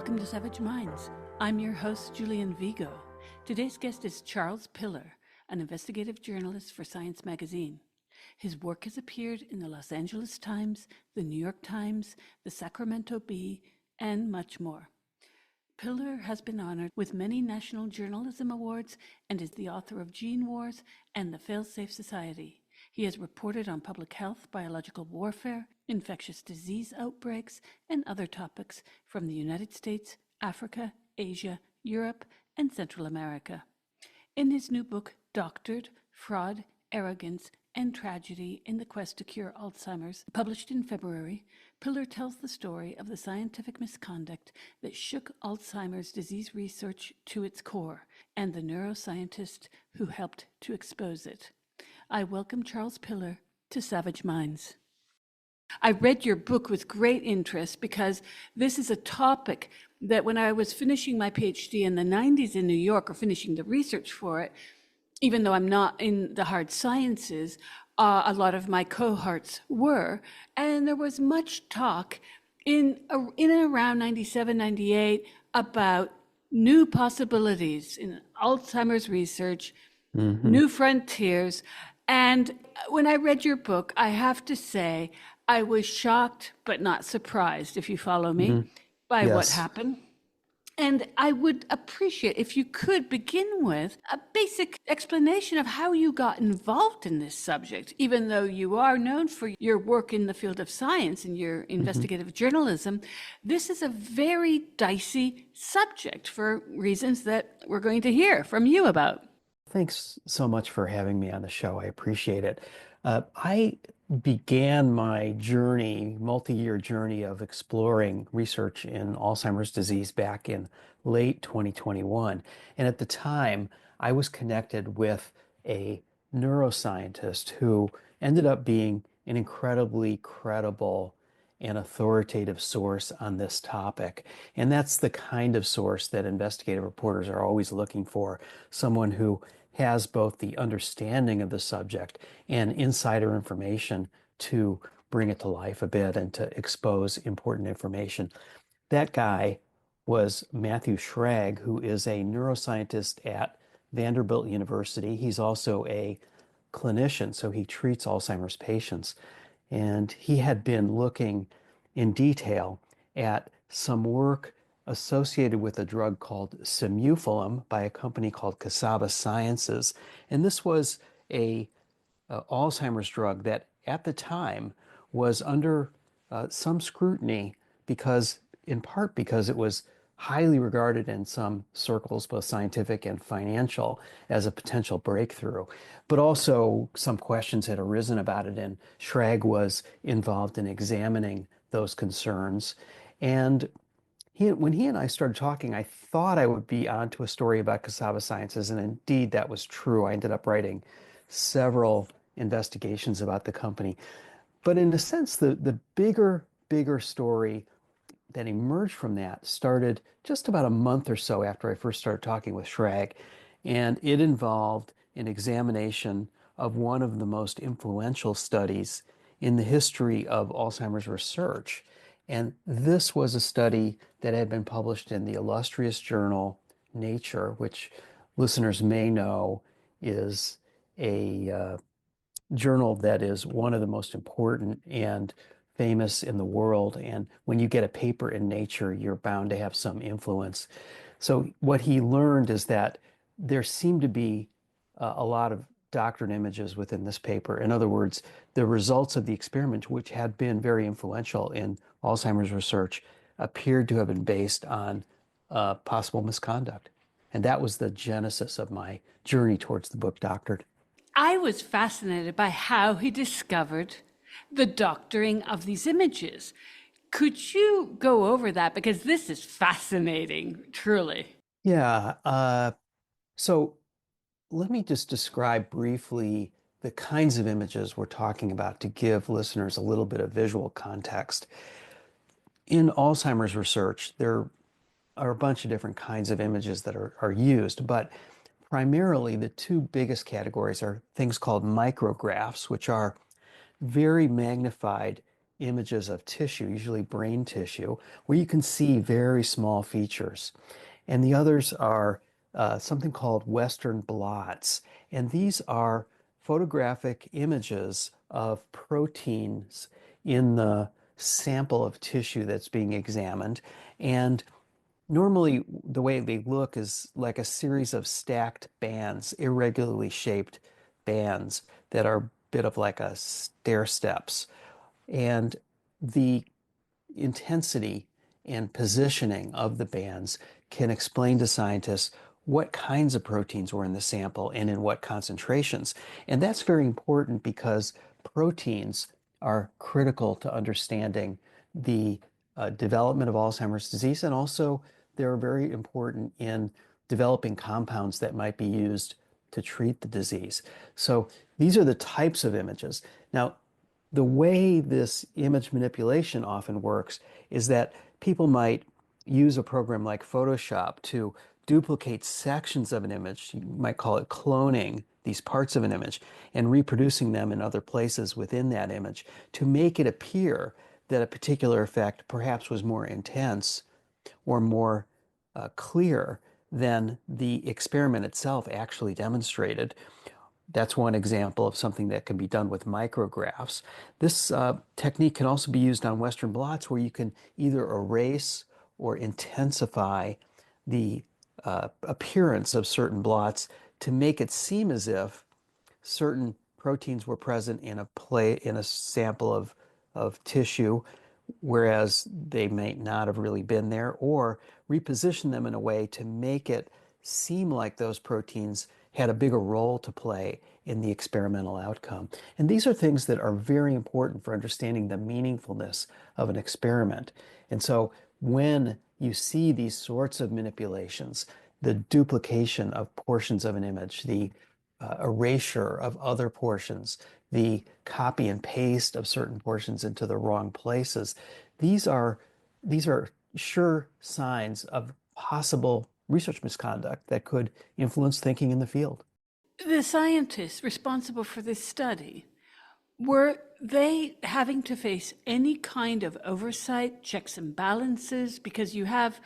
Welcome to Savage Minds. I'm your host, Julian Vigo. Today's guest is Charles Piller, an investigative journalist for Science Magazine. His work has appeared in the Los Angeles Times, the New York Times, the Sacramento Bee, and much more. Piller has been honored with many national journalism awards and is the author of Gene Wars and the Failsafe Society. He has reported on public health, biological warfare, infectious disease outbreaks, and other topics from the United States, Africa, Asia, Europe, and Central America. In his new book, Doctored: Fraud, Arrogance, and Tragedy in the Quest to Cure Alzheimer's, published in February, Piller tells the story of the scientific misconduct that shook Alzheimer's disease research to its core and the neuroscientists who helped to expose it. I welcome Charles Piller to Savage Minds. I read your book with great interest because this is a topic that when I was finishing my PhD in the 90s in New York, or finishing the research for it, even though I'm not in the hard sciences, a lot of my cohorts were, and there was much talk in and around 97, 98 about new possibilities in Alzheimer's research, new frontiers. And when I read your book, I have to say, I was shocked but not surprised, if you follow me, by what Yes. happened. And I would appreciate if you could begin with a basic explanation of how you got involved in this subject, even though you are known for your work in the field of science and your investigative journalism. This is a very dicey subject for reasons that we're going to hear from you about. Thanks so much for having me on the show. I appreciate it. I began my journey, multi-year journey of exploring research in Alzheimer's disease back in late 2021. And at the time, I was connected with a neuroscientist who ended up being an incredibly credible and authoritative source on this topic. And that's the kind of source that investigative reporters are always looking for, someone who has both the understanding of the subject and insider information to bring it to life a bit and to expose important information. That guy was Matthew Schrag, who is a neuroscientist at Vanderbilt University. He's also a clinician, so he treats Alzheimer's patients. And he had been looking in detail at some work associated with a drug called Simufilm by a company called Cassava Sciences. And this was a Alzheimer's drug that at the time was under some scrutiny because, in part because it was highly regarded in some circles, both scientific and financial, as a potential breakthrough. But also some questions had arisen about it, and Schrag was involved in examining those concerns. And when he and I started talking, I thought I would be onto a story about Cassava Sciences, and indeed that was true. I ended up writing several investigations about the company. But in a sense, the bigger story that emerged from that started just about a month or so after I first started talking with Schrag, and it involved an examination of one of the most influential studies in the history of Alzheimer's research. And this was a study that had been published in the illustrious journal Nature, which listeners may know is a journal that is one of the most important and famous in the world. And when you get a paper in Nature, you're bound to have some influence. So what he learned is that there seemed to be a lot of doctored images within this paper. In other words, the results of the experiment, which had been very influential in Alzheimer's research, appeared to have been based on possible misconduct. And that was the genesis of my journey towards the book Doctored. I was fascinated by how he discovered the doctoring of these images. Could you go over that? Because this is fascinating, truly. Yeah. So let me just describe briefly the kinds of images we're talking about to give listeners a little bit of visual context. In Alzheimer's research, there are a bunch of different kinds of images that are used, but primarily the two biggest categories are things called micrographs, which are very magnified images of tissue, usually brain tissue, where you can see very small features. And the others are something called Western blots. And these are photographic images of proteins in the sample of tissue that's being examined. And normally, the way they look is like a series of stacked bands, irregularly shaped bands that are a bit of like a stair steps. And the intensity and positioning of the bands can explain to scientists what kinds of proteins were in the sample and in what concentrations. And that's very important because proteins are critical to understanding the development of Alzheimer's disease, and also they're very important in developing compounds that might be used to treat the disease. So these are the types of images. Now, the way this image manipulation often works is that people might use a program like Photoshop to duplicate sections of an image. You might call it cloning these parts of an image and reproducing them in other places within that image to make it appear that a particular effect perhaps was more intense or more clear than the experiment itself actually demonstrated. That's one example of something that can be done with micrographs. This technique can also be used on Western blots where you can either erase or intensify the appearance of certain blots to make it seem as if certain proteins were present in a sample of tissue, whereas they may not have really been there, or reposition them in a way to make it seem like those proteins had a bigger role to play in the experimental outcome. And these are things that are very important for understanding the meaningfulness of an experiment. And so when you see these sorts of manipulations, the duplication of portions of an image, the erasure of other portions, the copy and paste of certain portions into the wrong places, these are sure signs of possible research misconduct that could influence thinking in the field. The scientists responsible for this study, were they having to face any kind of oversight, checks and balances? Because you have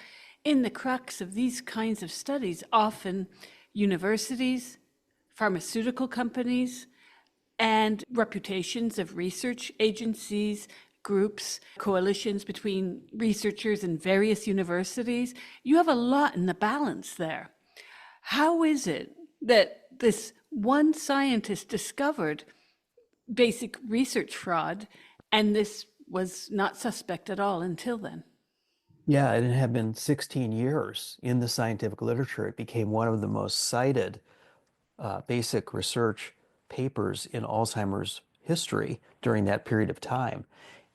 in the crux of these kinds of studies often universities, pharmaceutical companies, and reputations of research agencies, groups, coalitions between researchers in various universities. You have a lot in the balance there. How is it that this one scientist discovered basic research fraud and this was not suspect at all until then? Yeah, it had been 16 years in the scientific literature. It became one of the most cited basic research papers in Alzheimer's history during that period of time.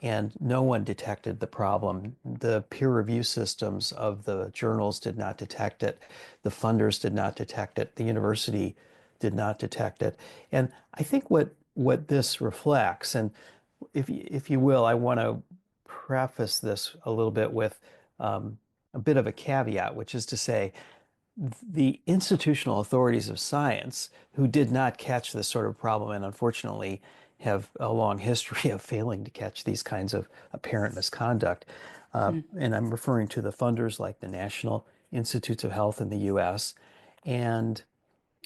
And no one detected the problem. The peer review systems of the journals did not detect it. The funders did not detect it. The university did not detect it. And I think what this reflects, and if you will, I want to preface this a little bit with a bit of a caveat, which is to say, the institutional authorities of science who did not catch this sort of problem and unfortunately have a long history of failing to catch these kinds of apparent misconduct. And I'm referring to the funders like the National Institutes of Health in the US and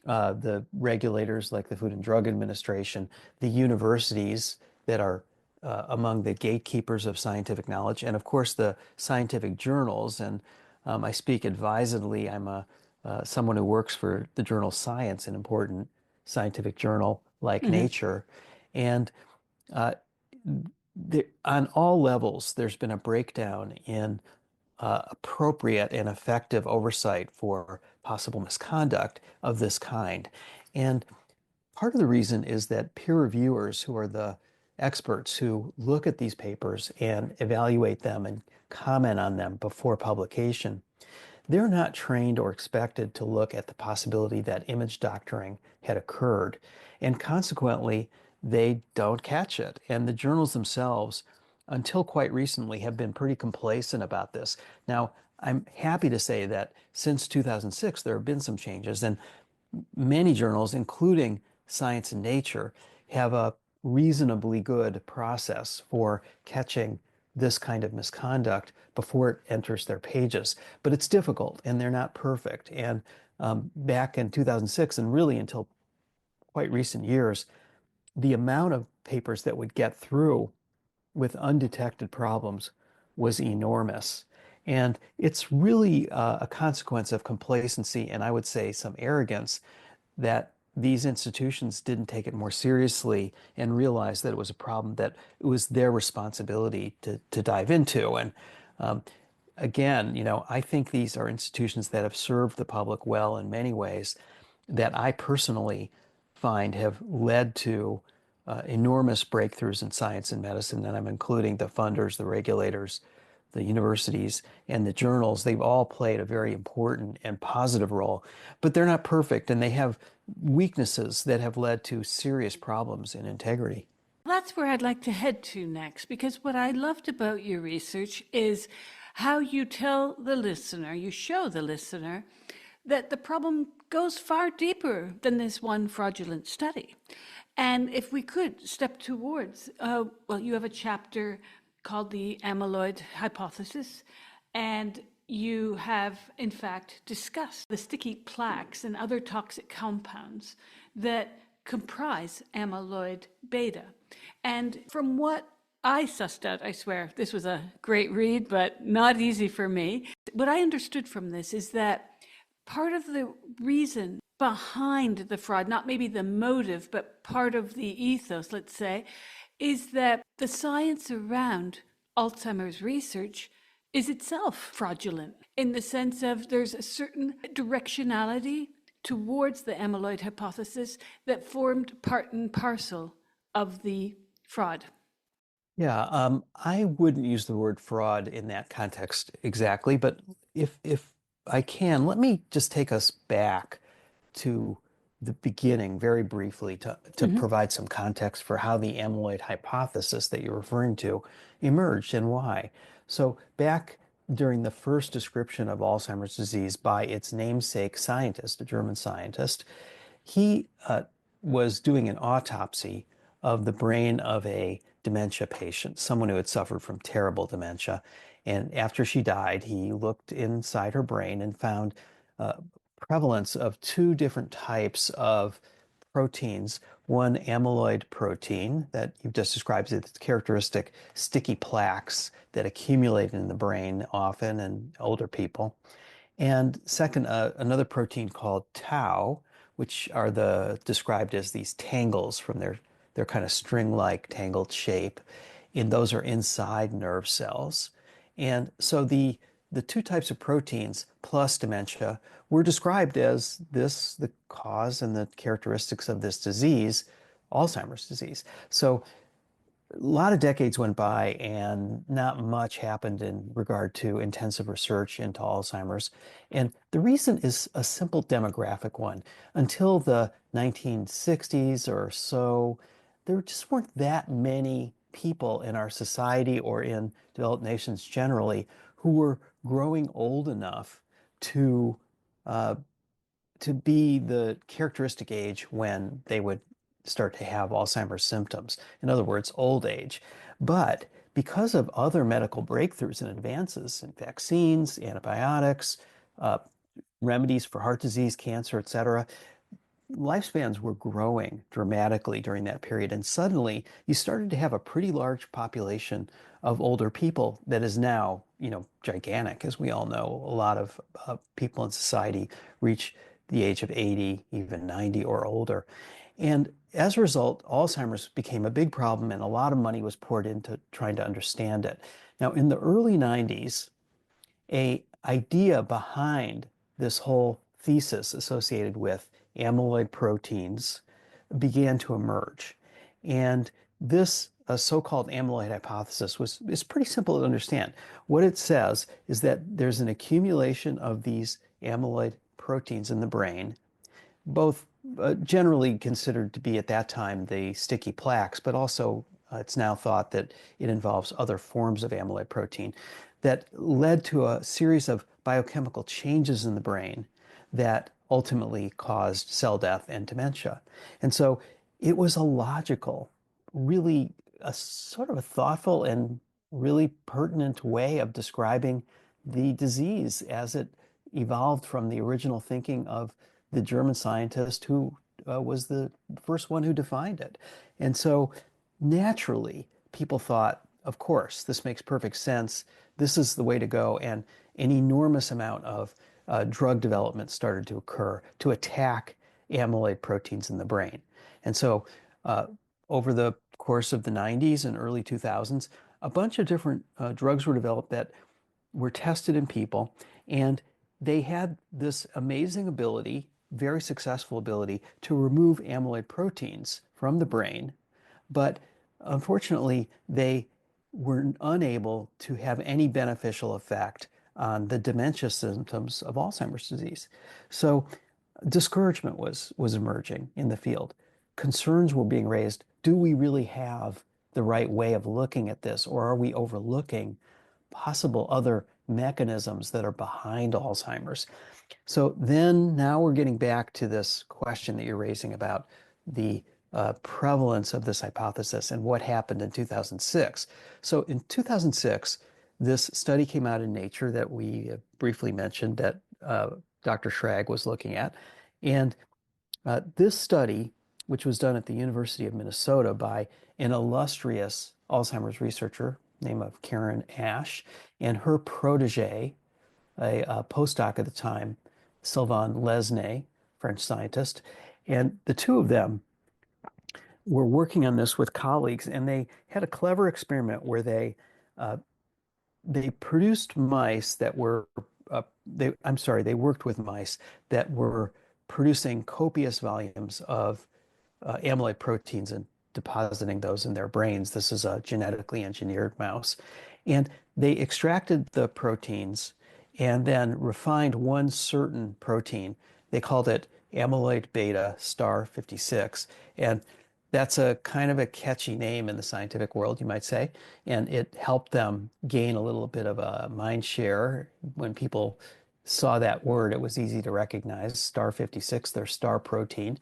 the regulators like the Food and Drug Administration, the universities that are among the gatekeepers of scientific knowledge, and of course the scientific journals. And I speak advisedly. I'm someone who works for the journal Science, an important scientific journal like Nature. And uh, on all levels, there's been a breakdown in appropriate and effective oversight for possible misconduct of this kind. And part of the reason is that peer reviewers, who are the experts who look at these papers and evaluate them and comment on them before publication, they're not trained or expected to look at the possibility that image doctoring had occurred. And consequently, they don't catch it. And the journals themselves, until quite recently, have been pretty complacent about this. Now, I'm happy to say that since 2006, there have been some changes, and many journals, including Science and Nature, have a reasonably good process for catching this kind of misconduct before it enters their pages. But it's difficult and they're not perfect. And back in 2006 and really until quite recent years, the amount of papers that would get through with undetected problems was enormous. And it's really a consequence of complacency and I would say some arrogance that these institutions didn't take it more seriously and realize that it was a problem that it was their responsibility to dive into. And um, again, I think these are institutions that have served the public well in many ways that I personally find have led to enormous breakthroughs in science and medicine. And I'm including the funders, the regulators, the universities, and the journals. They've all played a very important and positive role, but they're not perfect and they have weaknesses that have led to serious problems in integrity. That's where I'd like to head to next, because what I loved about your research is how you tell the listener, you show the listener that the problem goes far deeper than this one fraudulent study. And if we could step towards, well, you have a chapter called the amyloid hypothesis, and you have, in fact, discussed the sticky plaques and other toxic compounds that comprise amyloid beta. And from what I sussed out, I swear, this was a great read, but not easy for me. What I understood from this is that part of the reason behind the fraud, not maybe the motive, but part of the ethos, let's say, is that the science around Alzheimer's research is itself fraudulent in the sense of there's a certain directionality towards the amyloid hypothesis that formed part and parcel of the fraud. Yeah, I wouldn't use the word fraud in that context exactly, but if I can, let me just take us back to the beginning very briefly to Mhm. provide some context for how the amyloid hypothesis that you're referring to emerged and why. So back during the first description of Alzheimer's disease by its namesake scientist, a German scientist, he was doing an autopsy of the brain of a dementia patient, someone who had suffered from terrible dementia. And after she died, he looked inside her brain and found uh, prevalence of two different types of proteins. One amyloid protein that you've just described, its characteristic sticky plaques that accumulate in the brain often in older people. And second, another protein called tau, which are described as these tangles from their kind of string-like tangled shape. And those are inside nerve cells. And so the two types of proteins plus dementia were described as the cause and the characteristics of this disease, Alzheimer's disease. So a lot of decades went by and not much happened in regard to intensive research into Alzheimer's. And the reason is a simple demographic one. Until the 1960s or so, there just weren't that many people in our society or in developed nations generally who were growing old enough to uh, to be the characteristic age when they would start to have Alzheimer's symptoms. In other words, old age. But because of other medical breakthroughs and advances in vaccines, antibiotics, uh, remedies for heart disease, cancer, et cetera, lifespans were growing dramatically during that period. And suddenly you started to have a pretty large population of older people that is now, gigantic. As we all know, a lot of people in society reach the age of 80, even 90 or older. And as a result, Alzheimer's became a big problem and a lot of money was poured into trying to understand it. Now, in the early 90s, a idea behind this whole thesis associated with amyloid proteins began to emerge. And this so-called amyloid hypothesis is pretty simple to understand. What it says is that there's an accumulation of these amyloid proteins in the brain, both generally considered to be at that time the sticky plaques, but also it's now thought that it involves other forms of amyloid protein that led to a series of biochemical changes in the brain that ultimately caused cell death and dementia. And so it was a logical really a sort of a thoughtful and really pertinent way of describing the disease as it evolved from the original thinking of the German scientist who was the first one who defined it. And so naturally, people thought, of course, this makes perfect sense. This is the way to go. And an enormous amount of drug development started to occur to attack amyloid proteins in the brain. And so over the course of the 90s and early 2000s, a bunch of different drugs were developed that were tested in people, and they had this amazing ability, very successful ability, to remove amyloid proteins from the brain. But unfortunately, they were unable to have any beneficial effect on the dementia symptoms of Alzheimer's disease. So discouragement was emerging in the field. Concerns were being raised. Do we really have the right way of looking at this, or are we overlooking possible other mechanisms that are behind Alzheimer's? So then now we're getting back to this question that you're raising about the prevalence of this hypothesis and what happened in 2006. So in 2006, this study came out in Nature that we briefly mentioned that Dr. Schrag was looking at. And this study, which was done at the University of Minnesota by an illustrious Alzheimer's researcher named of Karen Ash and her protege, a postdoc at the time, Sylvain Lesné, French scientist. And the two of them were working on this with colleagues, and they had a clever experiment where they produced mice that were they worked with mice that were producing copious volumes of amyloid proteins and depositing those in their brains. This is a genetically engineered mouse. And they extracted the proteins and then refined one certain protein. They called it amyloid beta star 56. And that's a kind of a catchy name in the scientific world, you might say. And it helped them gain a little bit of a mind share. When people saw that word, it was easy to recognize. Star 56, their star protein.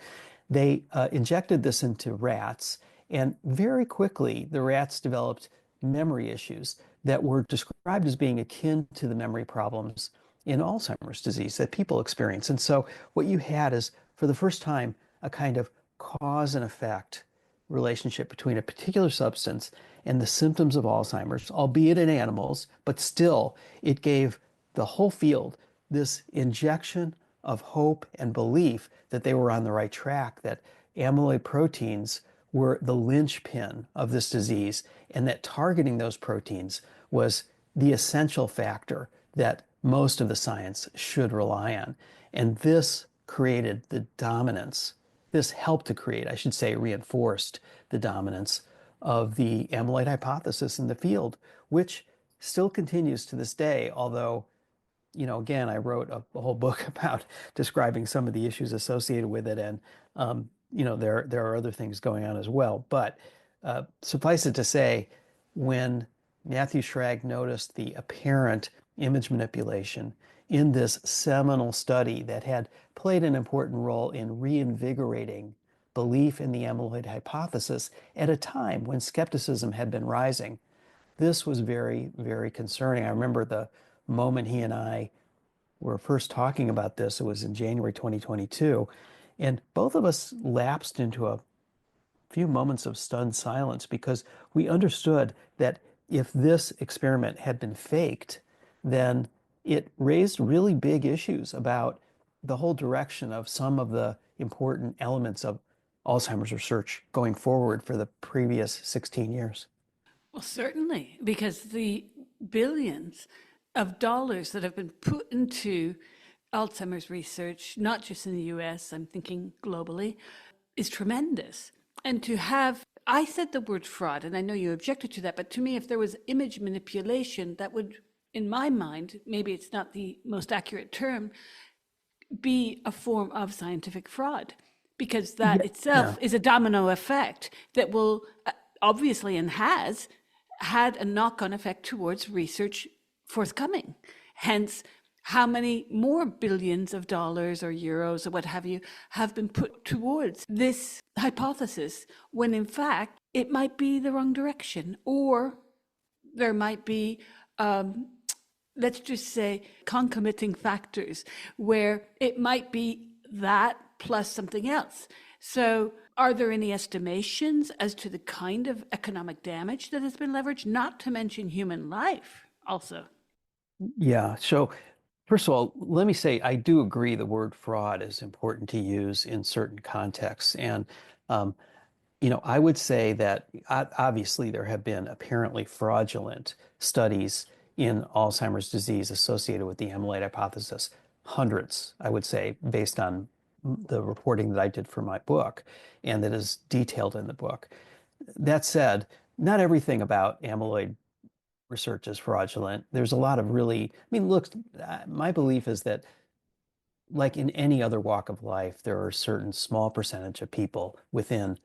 They injected this into rats, and very quickly the rats developed memory issues that were described as being akin to the memory problems in Alzheimer's disease that people experience. And so what you had is, for the first time, a kind of cause and effect relationship between a particular substance and the symptoms of Alzheimer's, albeit in animals, but still it gave the whole field this injection of hope and belief that they were on the right track, that amyloid proteins were the linchpin of this disease, and that targeting those proteins was the essential factor that most of the science should rely on. And this created the dominance. This helped to create, I should say, reinforced the dominance of the amyloid hypothesis in the field, which still continues to this day, although, you know, again, I wrote a whole book about describing some of the issues associated with it, and you know, there are other things going on as well. But suffice it to say, when Matthew Schrag noticed the apparent image manipulation in this seminal study that had played an important role in reinvigorating belief in the amyloid hypothesis at a time when skepticism had been rising, this was very, very concerning. I remember the moment he and I were first talking about this. It was in January 2022, and both of us lapsed into a few moments of stunned silence because we understood that if this experiment had been faked, then it raised really big issues about the whole direction of some of the important elements of Alzheimer's research going forward for the previous 16 years. Well, certainly, because the billions of dollars that have been put into Alzheimer's research, not just in the US, I'm thinking globally, is tremendous. And to have, I said the word fraud, and I know you objected to that, but to me, if there was image manipulation, that would, in my mind, maybe it's not the most accurate term, be a form of scientific fraud, because that itself is a domino effect that will obviously, and has had a knock-on effect towards research forthcoming. Hence, how many more billions of dollars or euros or what have you have been put towards this hypothesis, when in fact it might be the wrong direction, or there might be, um, let's just say, concomitant factors where it might be that plus something else. So, are there any estimations as to the kind of economic damage that has been leveraged, not to mention human life also? Yeah. So first of all, let me say I do agree the word fraud is important to use in certain contexts. And um, I would say that obviously there have been apparently fraudulent studies in Alzheimer's disease associated with the amyloid hypothesis. Hundreds, I would say, based on the reporting that I did for my book and that is detailed in the book. That said, not everything about amyloid research is fraudulent. There's a lot of really, I mean, look, my belief is that like in any other walk of life, there are a certain small percentage of people within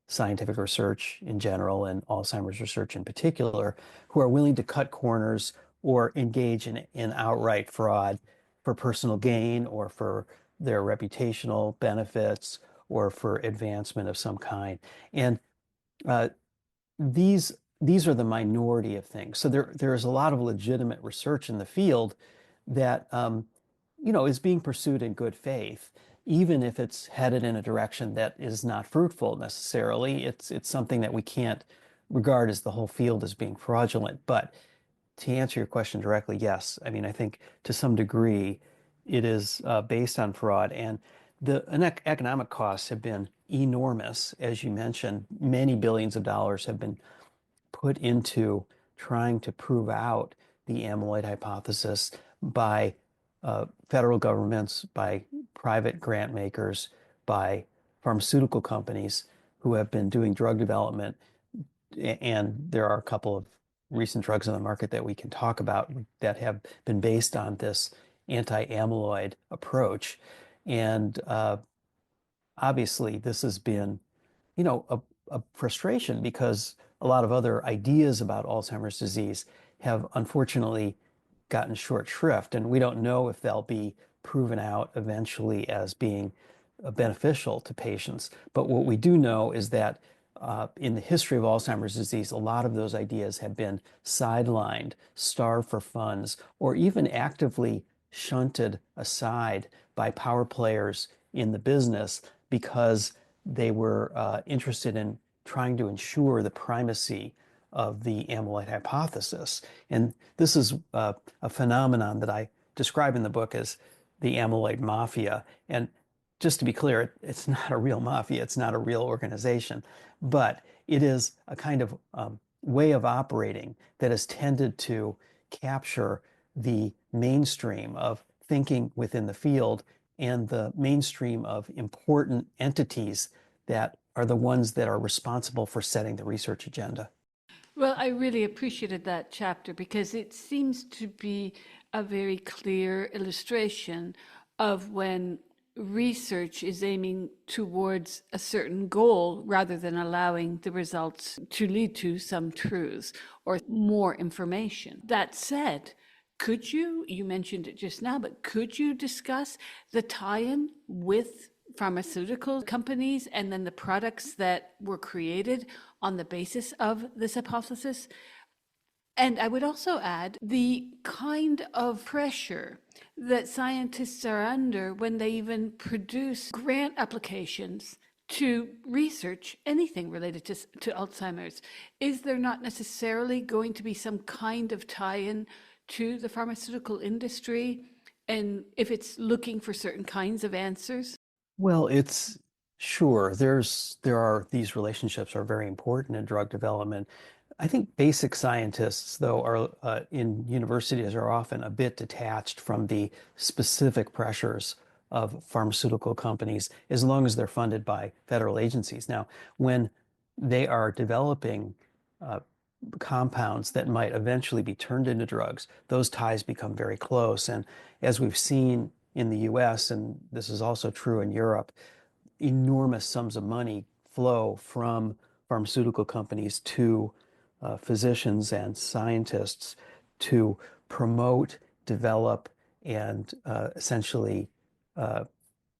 scientific research in general and Alzheimer's research in particular who are willing to cut corners or engage in outright fraud for personal gain or for their reputational benefits or for advancement of some kind. And uh, these these are the minority of things. So there is a lot of legitimate research in the field that is being pursued in good faith, even if it's headed in a direction that is not fruitful necessarily. It's something that we can't regard as the whole field as being fraudulent. But to answer your question directly, yes. I mean, I think to some degree it is based on fraud, and the economic costs have been enormous, as you mentioned. Many billions of dollars have been put into trying to prove out the amyloid hypothesis by federal governments, by private grant makers, by pharmaceutical companies who have been doing drug development. And there are a couple of recent drugs on the market that we can talk about that have been based on this anti-amyloid approach. And obviously, this has been a frustration because a lot of other ideas about Alzheimer's disease have unfortunately gotten short shrift, and we don't know if they'll be proven out eventually as being beneficial to patients. But what we do know is that in the history of Alzheimer's disease, a lot of those ideas have been sidelined, starved for funds, or even actively shunted aside by power players in the business because they were interested in trying to ensure the primacy of the amyloid hypothesis. And this is a phenomenon that I describe in the book as the amyloid mafia. And just to be clear, it's not a real mafia, it's not a real organization, but it is a kind of way of operating that has tended to capture the mainstream of thinking within the field and the mainstream of important entities that are the ones that are responsible for setting the research agenda. Well, I really appreciated that chapter because it seems to be a very clear illustration of when research is aiming towards a certain goal rather than allowing the results to lead to some truths or more information. That said, you mentioned it just now, but could you discuss the tie-in with pharmaceutical companies and then the products that were created on the basis of this hypothesis? And I would also add the kind of pressure that scientists are under when they even produce grant applications to research anything related to Alzheimer's. Is there not necessarily going to be some kind of tie-in to the pharmaceutical industry? And if it's looking for certain kinds of answers? Well, it's sure these relationships are very important in drug development. I think basic scientists, though, are in universities are often a bit detached from the specific pressures of pharmaceutical companies, as long as they're funded by federal agencies. Now, when they are developing uh, compounds that might eventually be turned into drugs, those ties become very close. And as we've seen in the US, and this is also true in Europe, enormous sums of money flow from pharmaceutical companies to physicians and scientists to promote, develop, and essentially uh,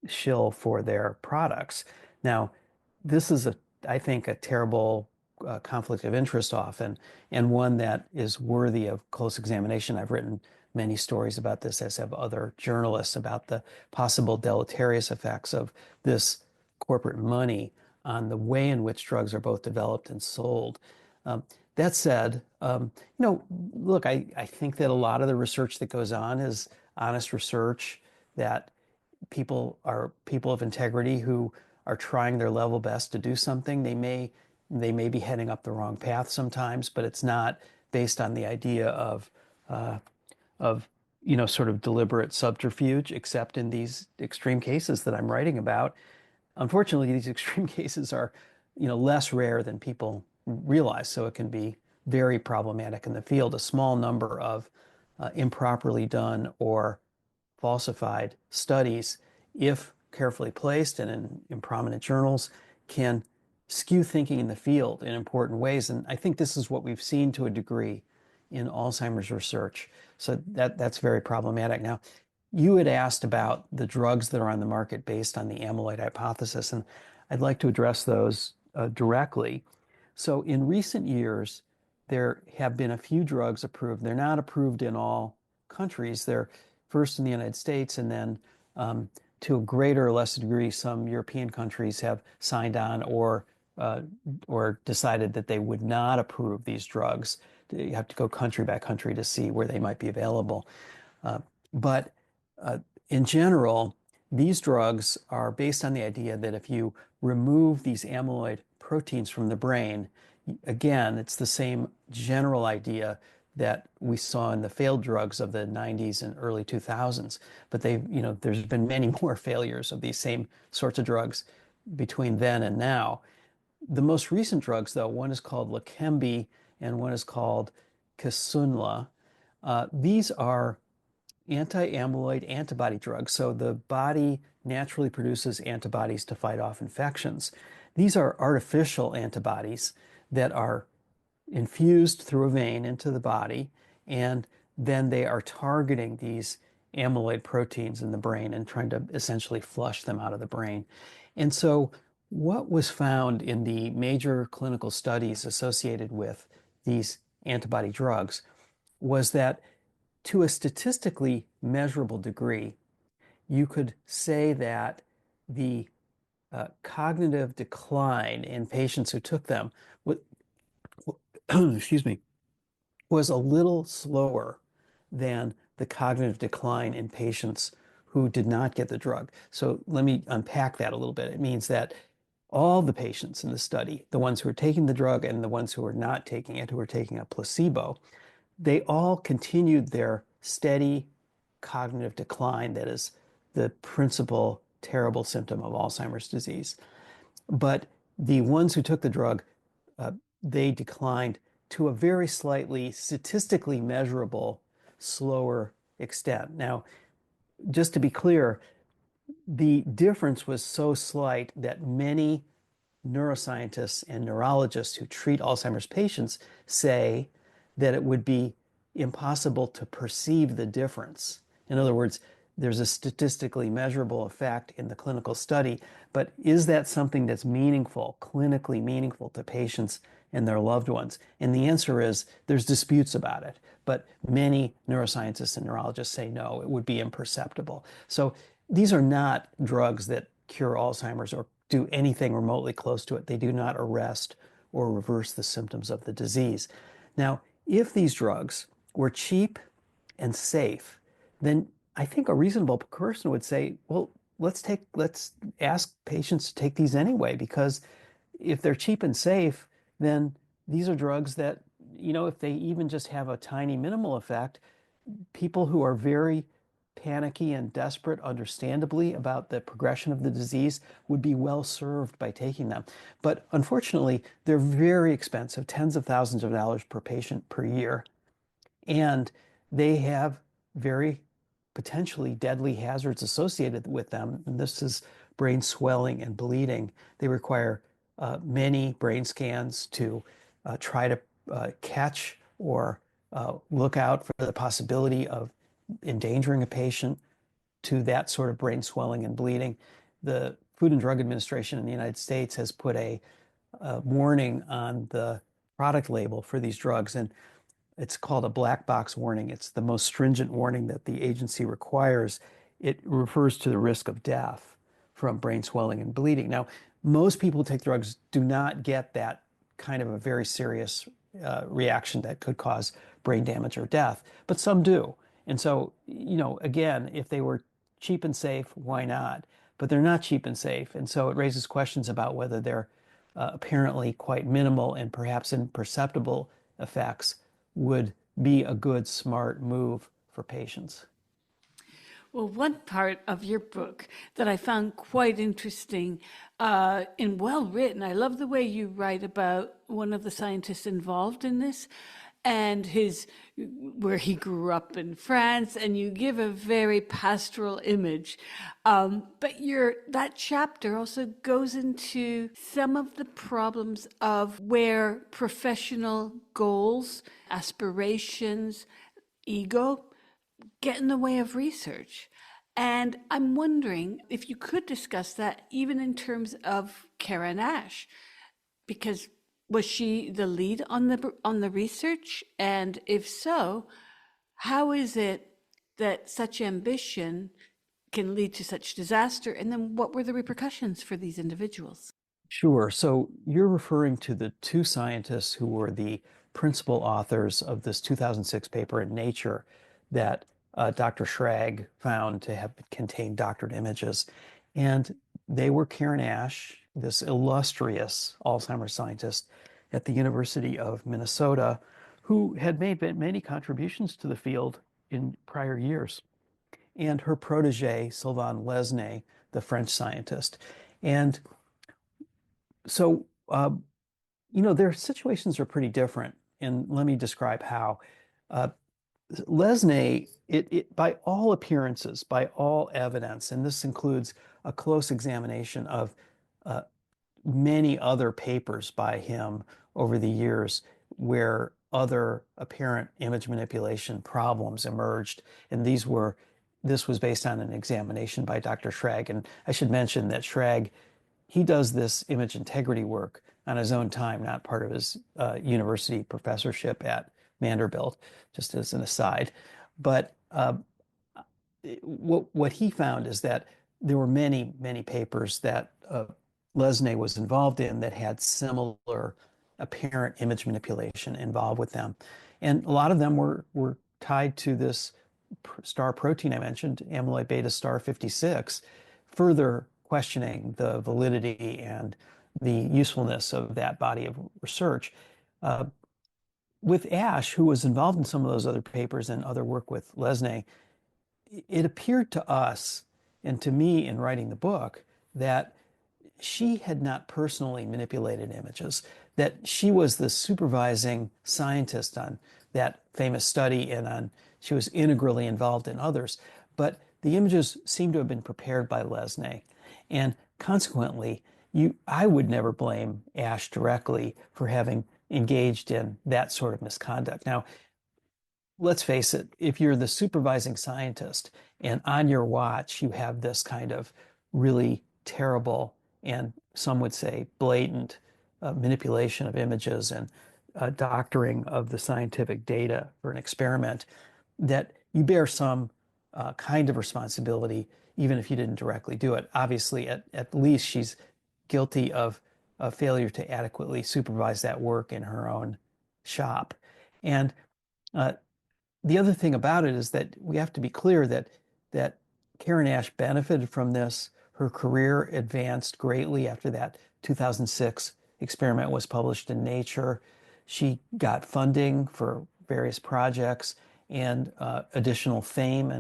shill for their products. Now, this is I think, a terrible conflict of interest often, and one that is worthy of close examination. I've written many stories about this, as have other journalists, about the possible deleterious effects of this corporate money on the way in which drugs are both developed and sold. Um, that said, look, I think that a lot of the research that goes on is honest research, that people are people of integrity who are trying their level best to do something. They may be heading up the wrong path sometimes, but it's not based on the idea uh, of sort of deliberate subterfuge, except in these extreme cases that I'm writing about. Unfortunately, these extreme cases are, less rare than people realize, so it can be very problematic in the field. A small number of improperly done or falsified studies, if carefully placed and in prominent journals, can skew thinking in the field in important ways. And I think this is what we've seen to a degree in Alzheimer's research. So that's very problematic. Now, you had asked about the drugs that are on the market based on the amyloid hypothesis, and I'd like to address those directly. So in recent years, there have been a few drugs approved. They're not approved in all countries. They're first in the United States, and then to a greater or lesser degree, some European countries have signed on or decided that they would not approve these drugs. You have to go country by country to see where they might be available. But in general, these drugs are based on the idea that if you remove these amyloid proteins from the brain, again, it's the same general idea that we saw in the failed drugs of the 90s and early 2000s. But there's been many more failures of these same sorts of drugs between then and now. The most recent drugs, though, one is called Leqembi and one is called Kisunla. These are anti-amyloid antibody drugs. So the body naturally produces antibodies to fight off infections. These are artificial antibodies that are infused through a vein into the body, and then they are targeting these amyloid proteins in the brain and trying to essentially flush them out of the brain. And so what was found in the major clinical studies associated with these antibody drugs was that to a statistically measurable degree, you could say that the cognitive decline in patients who took them excuse me, was a little slower than the cognitive decline in patients who did not get the drug. So let me unpack that a little bit. It means that all the patients in the study, the ones who were taking the drug and the ones who were not taking it, who were taking a placebo, they all continued their steady cognitive decline. That is the principal terrible symptom of Alzheimer's disease. But the ones who took the drug, they declined to a very slightly statistically measurable slower extent. Now, just to be clear, the difference was so slight that many neuroscientists and neurologists who treat Alzheimer's patients say that it would be impossible to perceive the difference. In other words, there's a statistically measurable effect in the clinical study, but is that something that's meaningful, clinically meaningful to patients and their loved ones? And the answer is there's disputes about it, but many neuroscientists and neurologists say no, it would be imperceptible. So these are not drugs that cure Alzheimer's or do anything remotely close to it. They do not arrest or reverse the symptoms of the disease. Now, if these drugs were cheap and safe, then I think a reasonable person would say, well, let's ask patients to take these anyway, because if they're cheap and safe, then these are drugs that, if they even just have a tiny minimal effect, people who are very panicky and desperate, understandably, about the progression of the disease would be well served by taking them. But unfortunately, they're very expensive, tens of thousands of dollars per patient per year. And they have very potentially deadly hazards associated with them. And this is brain swelling and bleeding. They require many brain scans to try to catch or look out for the possibility of endangering a patient to that sort of brain swelling and bleeding. The Food and Drug Administration in the United States has put a warning on the product label for these drugs, and it's called a black box warning. It's the most stringent warning that the agency requires. It refers to the risk of death from brain swelling and bleeding. Now, most people who take drugs do not get that kind of a very serious reaction that could cause brain damage or death, but some do. And so, again, if they were cheap and safe, why not? But they're not cheap and safe. And so it raises questions about whether they're apparently quite minimal and perhaps imperceptible effects would be a good, smart move for patients. Well, one part of your book that I found quite interesting and well written, I love the way you write about one of the scientists involved in this and where he grew up in France, and you give a very pastoral image. But that chapter also goes into some of the problems of where professional goals, aspirations, ego get in the way of research. And I'm wondering if you could discuss that even in terms of Karen Ash, because was she the lead on the research? And if so, how is it that such ambition can lead to such disaster? And then what were the repercussions for these individuals? Sure. So you're referring to the two scientists who were the principal authors of this 2006 paper in Nature that Dr. Schrag found to have contained doctored images. And they were Karen Ash, this illustrious Alzheimer's scientist at the University of Minnesota, who had made many contributions to the field in prior years, and her protege, Sylvain Lesné, the French scientist. And so, their situations are pretty different. And let me describe how. Uh, Lesney, by all appearances, by all evidence, and this includes a close examination of uh, many other papers by him over the years where other apparent image manipulation problems emerged. And this was based on an examination by Dr. Schrag. And I should mention that Schrag, he does this image integrity work on his own time, not part of his university professorship at Vanderbilt, just as an aside. But what he found is that there were many papers that Lesney was involved in that had similar apparent image manipulation involved with them. And a lot of them were tied to this star protein I mentioned, amyloid beta star 56, further questioning the validity and the usefulness of that body of research. With Ash, who was involved in some of those other papers and other work with Lesney, it appeared to us and to me in writing the book that she had not personally manipulated images, that she was the supervising scientist on that famous study and she was integrally involved in others. But the images seemed to have been prepared by Lesney. And consequently, I would never blame Ash directly for having engaged in that sort of misconduct. Now, let's face it, if you're the supervising scientist and on your watch you have this kind of really terrible and some would say blatant manipulation of images and doctoring of the scientific data for an experiment, that you bear some kind of responsibility, even if you didn't directly do it. Obviously, at least she's guilty of a failure to adequately supervise that work in her own shop. And the other thing about it is that we have to be clear that Karen Ash benefited from this. Her career advanced greatly after that 2006 experiment was published in Nature. She got funding for various projects and additional fame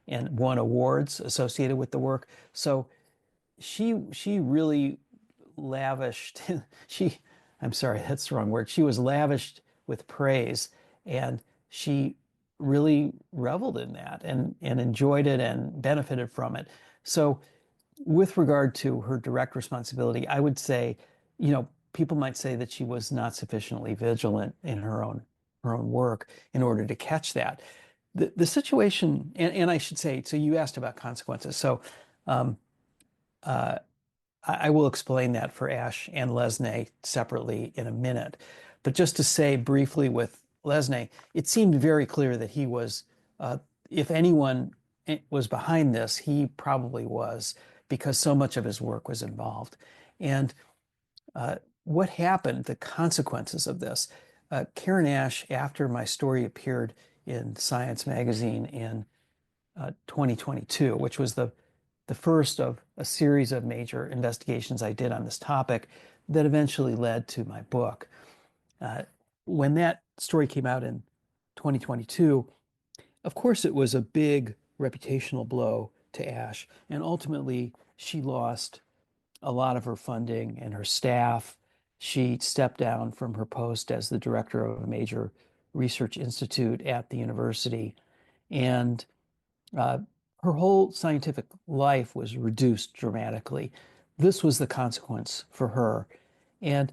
and won awards associated with the work. So she really lavished, I'm sorry, that's the wrong word. She was lavished with praise, and she really reveled in that and enjoyed it and benefited from it. So with regard to her direct responsibility, I would say, people might say that she was not sufficiently vigilant in her own work in order to catch that. The situation, and I should say, so you asked about consequences. So I will explain that for Ash and Lesney separately in a minute. But just to say briefly with Lesney, it seemed very clear that he was, if anyone was behind this, he probably was, because so much of his work was involved. And what happened, the consequences of this, Karen Ash, after my story appeared in Science magazine in 2022, which was the first of a series of major investigations I did on this topic that eventually led to my book. When that story came out in 2022, of course, it was a big reputational blow to Ash, and ultimately she lost a lot of her funding and her staff. She stepped down from her post as the director of a major research institute at the university, and her whole scientific life was reduced dramatically. This was the consequence for her. And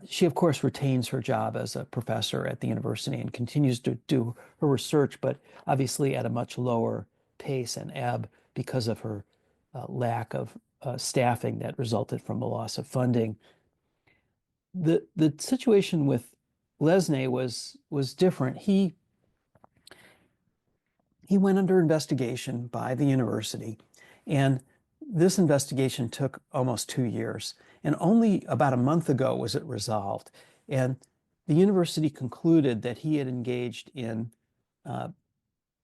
she, of course, retains her job as a professor at the university and continues to do her research, but obviously at a much lower pace and ebb because of her lack of staffing that resulted from the loss of funding. The situation with Lesney was different. He went under investigation by the university, and this investigation took almost 2 years. And only about a month ago was it resolved. And the university concluded that he had engaged in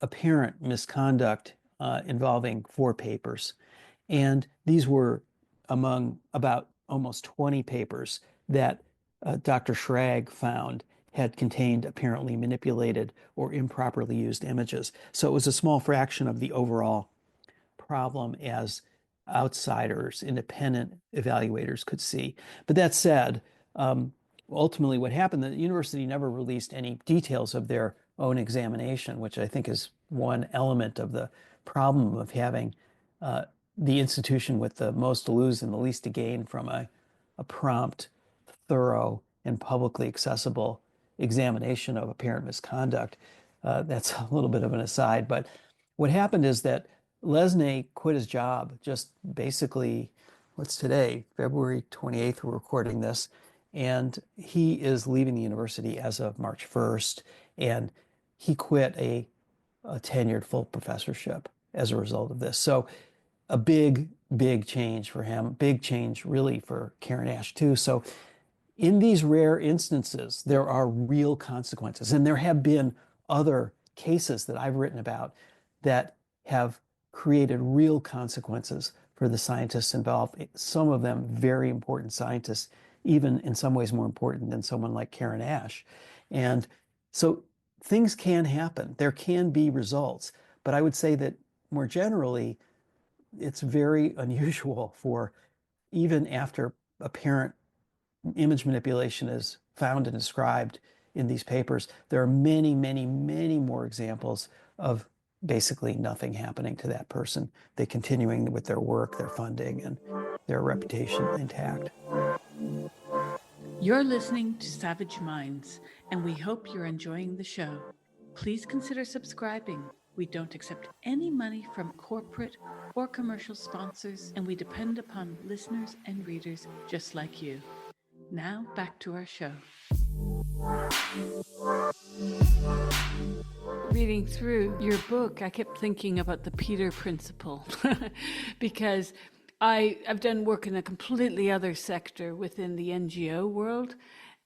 apparent misconduct involving 4 papers. And these were among about almost 20 papers that Dr. Schrag found had contained apparently manipulated or improperly used images. So it was a small fraction of the overall problem as outsiders, independent evaluators could see. But that said, ultimately what happened, the university never released any details of their own examination, which I think is one element of the problem of having the institution with the most to lose and the least to gain from a prompt, thorough, and publicly accessible examination of apparent misconduct. That's a little bit of an aside, but what happened is that Lesney quit his job just basically, what's today, February 28th, we're recording this, and he is leaving the university as of March 1st, and he quit a tenured full professorship as a result of this. So a big, big change for him, big change really for Karen Ash too. So in these rare instances, there are real consequences. And there have been other cases that I've written about that have created real consequences for the scientists involved, some of them very important scientists, even in some ways more important than someone like Karen Ash. And so things can happen. There can be results. But I would say that more generally, it's very unusual for, even after apparent image manipulation is found and described in these papers, there are many, many, many more examples of basically nothing happening to that person. They continuing with their work, their funding, and their reputation intact. You're listening to Savage Minds, and we hope you're enjoying the show. Please consider subscribing. We don't accept any money from corporate or commercial sponsors, and we depend upon listeners and readers just like you. Now, back to our show. Reading through your book, I kept thinking about the Peter Principle because I've done work in a completely other sector within the NGO world,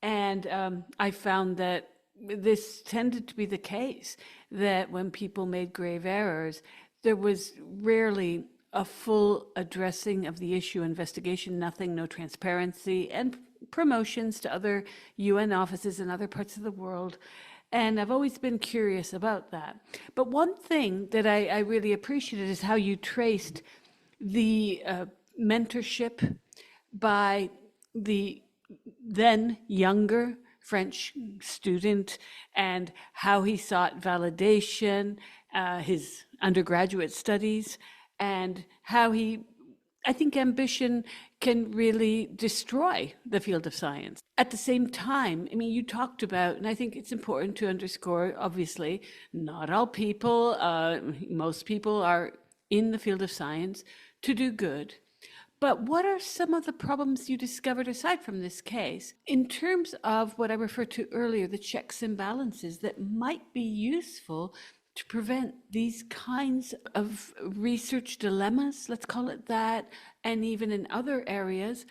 and I found that this tended to be the case, that when people made grave errors, there was rarely a full addressing of the issue, investigation, nothing, no transparency, and promotions to other UN offices in other parts of the world. And I've always been curious about that. But one thing that I really appreciated is how you traced the mentorship by the then younger French student and how he sought validation, his undergraduate studies, and how I think ambition can really destroy the field of science. At the same time, I mean, you talked about, and I think it's important to underscore, obviously, not all people, most people are in the field of science to do good. But what are some of the problems you discovered aside from this case in terms of what I referred to earlier, the checks and balances that might be useful to prevent these kinds of research dilemmas, let's call it that, and even in other areas,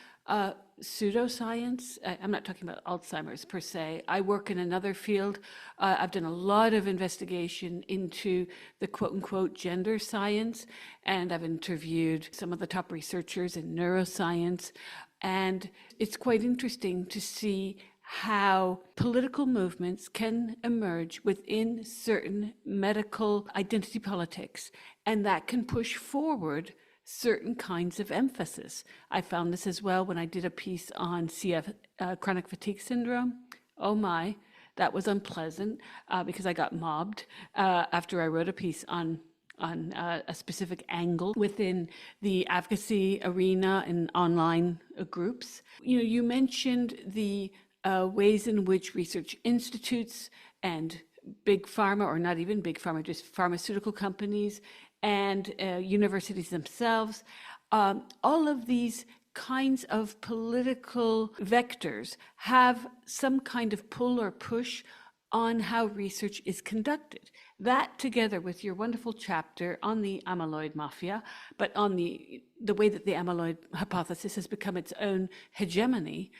pseudoscience? I'm not talking about Alzheimer's per se. I work in another field. I've done a lot of investigation into the quote unquote gender science, and I've interviewed some of the top researchers in neuroscience. And it's quite interesting to see how political movements can emerge within certain medical identity politics, and that can push forward certain kinds of emphasis. I found this as well when I did a piece on CF, chronic fatigue syndrome. Oh my, that was unpleasant because I got mobbed after I wrote a piece on a specific angle within the advocacy arena and online groups. You mentioned the ways in which research institutes and big pharma, or not even big pharma, just pharmaceutical companies and universities themselves, all of these kinds of political vectors have some kind of pull or push on how research is conducted. That, together with your wonderful chapter on the amyloid mafia, but on the way that the amyloid hypothesis has become its own hegemony,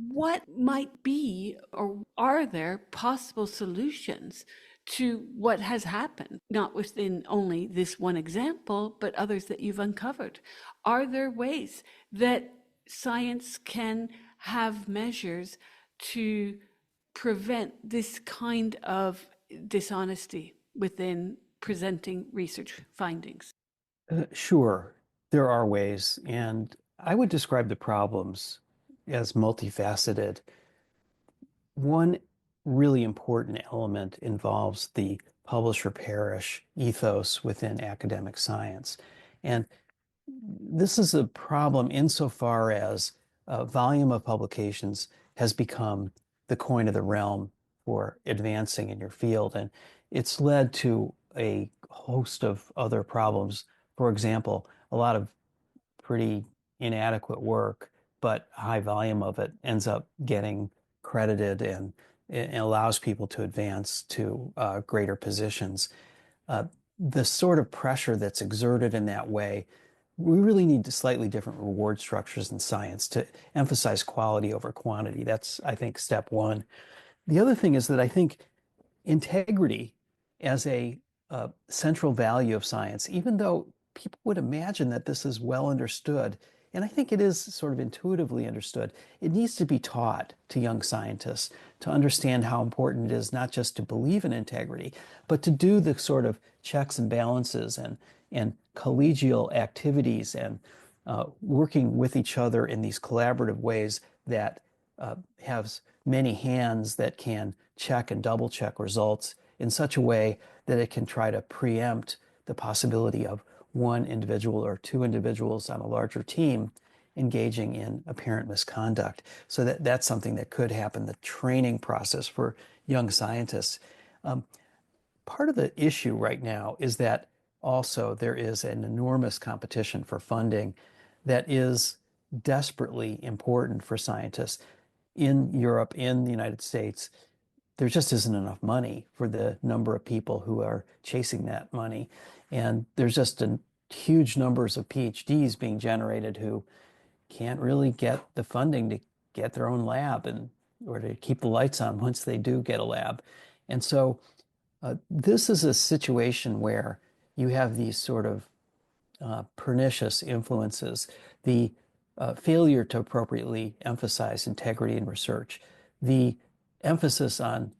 what might be, or are there possible solutions to what has happened, not within only this one example, but others that you've uncovered? Are there ways that science can have measures to prevent this kind of dishonesty within presenting research findings? Sure, there are ways, and I would describe the problems as multifaceted. One really important element involves the publish or perish ethos within academic science. And this is a problem insofar as volume of publications has become the coin of the realm for advancing in your field. And it's led to a host of other problems. For example, a lot of pretty inadequate work, but high volume of it ends up getting credited, and it allows people to advance to greater positions. The sort of pressure that's exerted in that way, we really need slightly different reward structures in science to emphasize quality over quantity. That's, I think, step one. The other thing is that I think integrity as a central value of science, even though people would imagine that this is well understood, and I think it is sort of intuitively understood, it needs to be taught to young scientists to understand how important it is not just to believe in integrity, but to do the sort of checks and balances and collegial activities and working with each other in these collaborative ways that have many hands that can check and double check results in such a way that it can try to preempt the possibility of one individual or two individuals on a larger team engaging in apparent misconduct. So that's something that could happen, the training process for young scientists. Part of the issue right now is that also there is an enormous competition for funding that is desperately important for scientists. In Europe, in the United States, there just isn't enough money for the number of people who are chasing that money. And there's just huge numbers of PhDs being generated who can't really get the funding to get their own lab or to keep the lights on once they do get a lab. And so this is a situation where you have these sort of pernicious influences, the failure to appropriately emphasize integrity in research, the emphasis on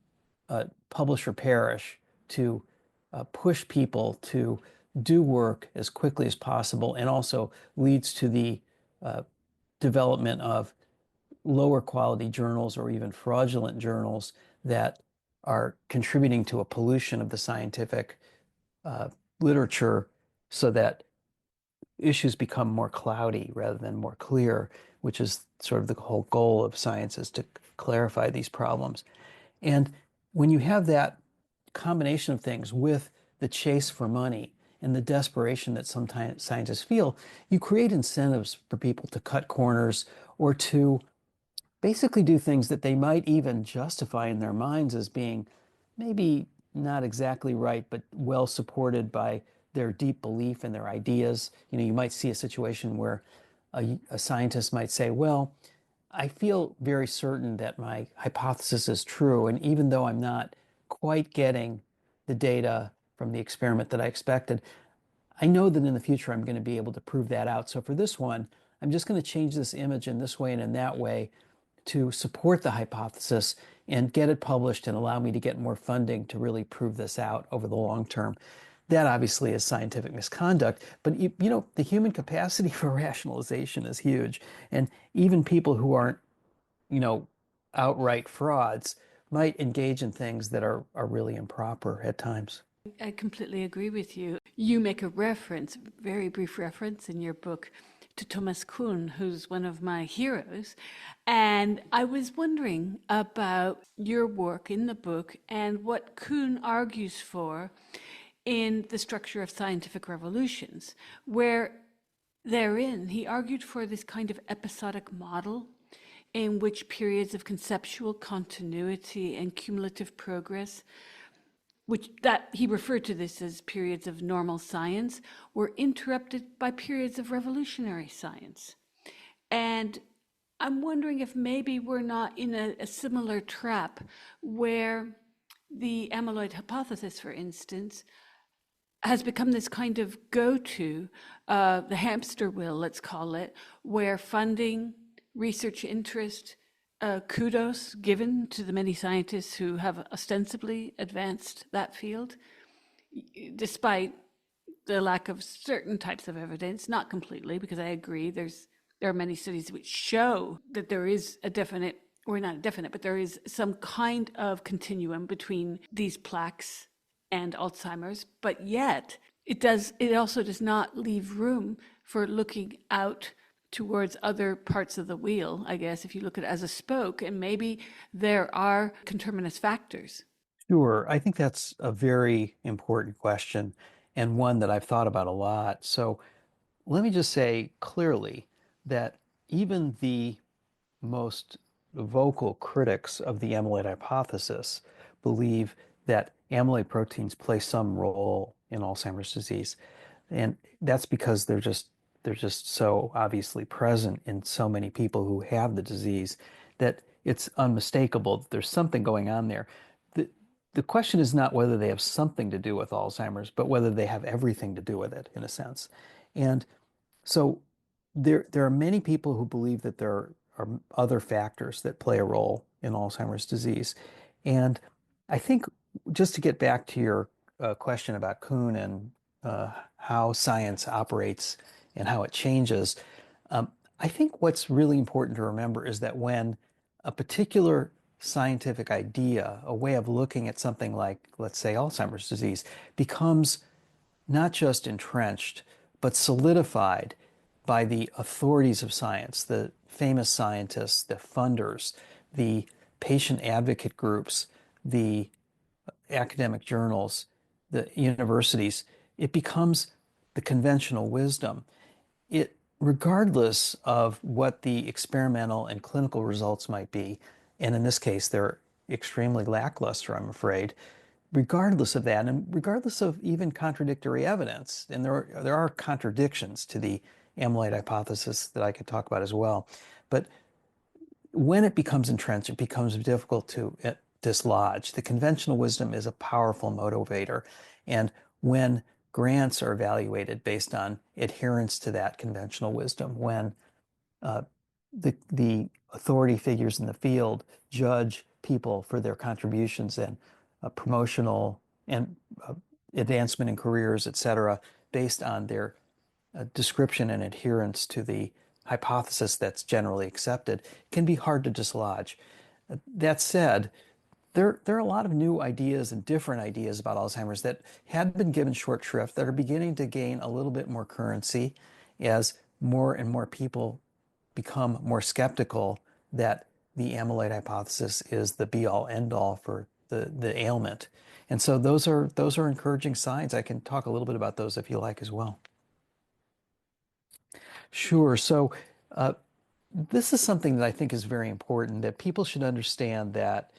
publish or perish to push people to do work as quickly as possible, and also leads to the development of lower quality journals or even fraudulent journals that are contributing to a pollution of the scientific literature so that issues become more cloudy rather than more clear, which is sort of the whole goal of science, is to clarify these problems. And when you have that combination of things with the chase for money and the desperation that sometimes scientists feel, you create incentives for people to cut corners or to basically do things that they might even justify in their minds as being maybe not exactly right, but well supported by their deep belief in their ideas. You know, you might see a situation where a scientist might say, well, I feel very certain that my hypothesis is true. And even though I'm not quite getting the data from the experiment that I expected, I know that in the future I'm going to be able to prove that out. So for this one, I'm just going to change this image in this way and in that way to support the hypothesis and get it published and allow me to get more funding to really prove this out over the long term. That obviously is scientific misconduct, but you know, the human capacity for rationalization is huge. And even people who aren't, you know, outright frauds might engage in things that are really improper at times. I completely agree with you. You make a reference, very brief reference in your book to Thomas Kuhn, who's one of my heroes. And I was wondering about your work in the book and what Kuhn argues for in The Structure of Scientific Revolutions, where therein he argued for this kind of episodic model in which periods of conceptual continuity and cumulative progress, which that he referred to this as periods of normal science, were interrupted by periods of revolutionary science. And I'm wondering if maybe we're not in a similar trap where the amyloid hypothesis, for instance, has become this kind of go-to, the hamster wheel, let's call it, where funding, research interest, kudos given to the many scientists who have ostensibly advanced that field, despite the lack of certain types of evidence, not completely, because I agree there are many studies which show that there is a definite, or not a definite, but there is some kind of continuum between these plaques and Alzheimer's, but yet it also does not leave room for looking out towards other parts of the wheel, I guess, if you look at it as a spoke, and maybe there are conterminous factors. Sure. I think that's a very important question and one that I've thought about a lot. So let me just say clearly that even the most vocal critics of the amyloid hypothesis believe that amyloid proteins play some role in Alzheimer's disease. And that's because they're just so obviously present in so many people who have the disease that it's unmistakable that there's something going on there. The, the question is not whether they have something to do with Alzheimer's, but whether they have everything to do with it, in a sense. And so there are many people who believe that there are other factors that play a role in Alzheimer's disease. And I think just to get back to your question about Kuhn and how science operates and how it changes, I think what's really important to remember is that when a particular scientific idea, a way of looking at something like, let's say, Alzheimer's disease, becomes not just entrenched, but solidified by the authorities of science, the famous scientists, the funders, the patient advocate groups, the academic journals, the universities, it becomes the conventional wisdom. Regardless of what the experimental and clinical results might be, and in this case, they're extremely lackluster, I'm afraid, regardless of that, and regardless of even contradictory evidence, and there are contradictions to the amyloid hypothesis that I could talk about as well, but when it becomes entrenched, it becomes difficult to dislodge. The conventional wisdom is a powerful motivator, and when grants are evaluated based on adherence to that conventional wisdom, when uh, the authority figures in the field judge people for their contributions and promotional and advancement in careers, et cetera, based on their description and adherence to the hypothesis that's generally accepted, can be hard to dislodge. That said, there are a lot of new ideas and different ideas about Alzheimer's that had been given short shrift that are beginning to gain a little bit more currency as more and more people become more skeptical that the amyloid hypothesis is the be-all end-all for the ailment. And so those are encouraging signs. I can talk a little bit about those if you like as well. Sure. So uh, this is something that I think is very important, that people should understand that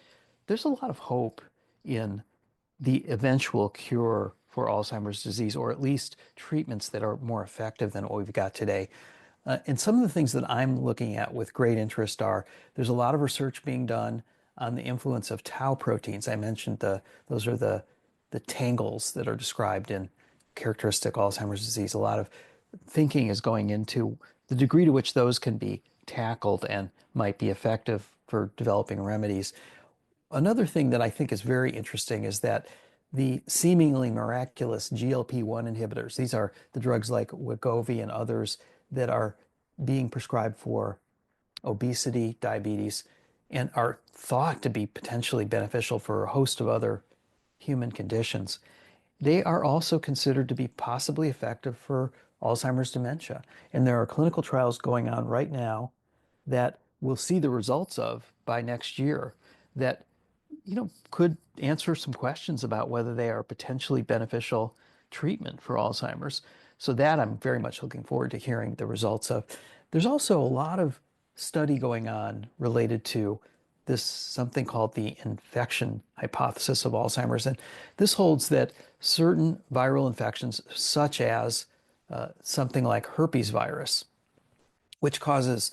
there's a lot of hope in the eventual cure for Alzheimer's disease, or at least treatments that are more effective than what we've got today. And some of the things that I'm looking at with great interest are there's a lot of research being done on the influence of tau proteins. I mentioned those are the tangles that are described in characteristic Alzheimer's disease. A lot of thinking is going into the degree to which those can be tackled and might be effective for developing remedies. Another thing that I think is very interesting is that the seemingly miraculous GLP-1 inhibitors, these are the drugs like Wegovy and others that are being prescribed for obesity, diabetes, and are thought to be potentially beneficial for a host of other human conditions. They are also considered to be possibly effective for Alzheimer's dementia. And there are clinical trials going on right now that we'll see the results of by next year that could answer some questions about whether they are potentially beneficial treatment for Alzheimer's. So that I'm very much looking forward to hearing the results of. There's also a lot of study going on related to this something called the infection hypothesis of Alzheimer's. And this holds that certain viral infections, such as something like herpes virus, which causes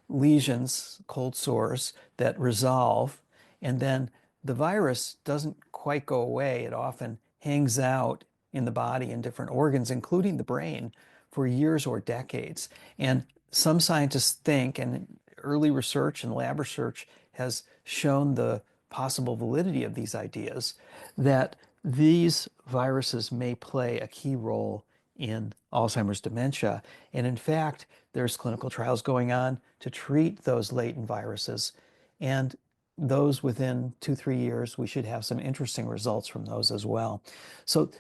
lesions, cold sores that resolve, and then the virus doesn't quite go away. It often hangs out in the body in different organs, including the brain, for years or decades. And some scientists think, and early research and lab research has shown the possible validity of these ideas, that these viruses may play a key role in Alzheimer's dementia. And in fact, there's clinical trials going on to treat those latent viruses. And those within 2-3 years, we should have some interesting results from those as well. So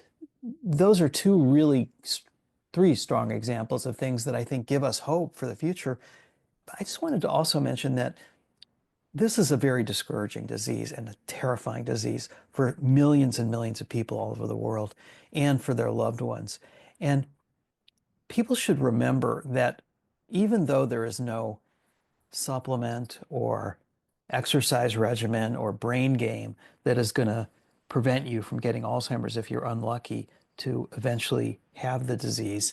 those are three strong examples of things that I think give us hope for the future. I just wanted to also mention that this is a very discouraging disease and a terrifying disease for millions and millions of people all over the world and for their loved ones. And people should remember that even though there is no supplement or exercise regimen or brain game that is going to prevent you from getting Alzheimer's if you're unlucky to eventually have the disease,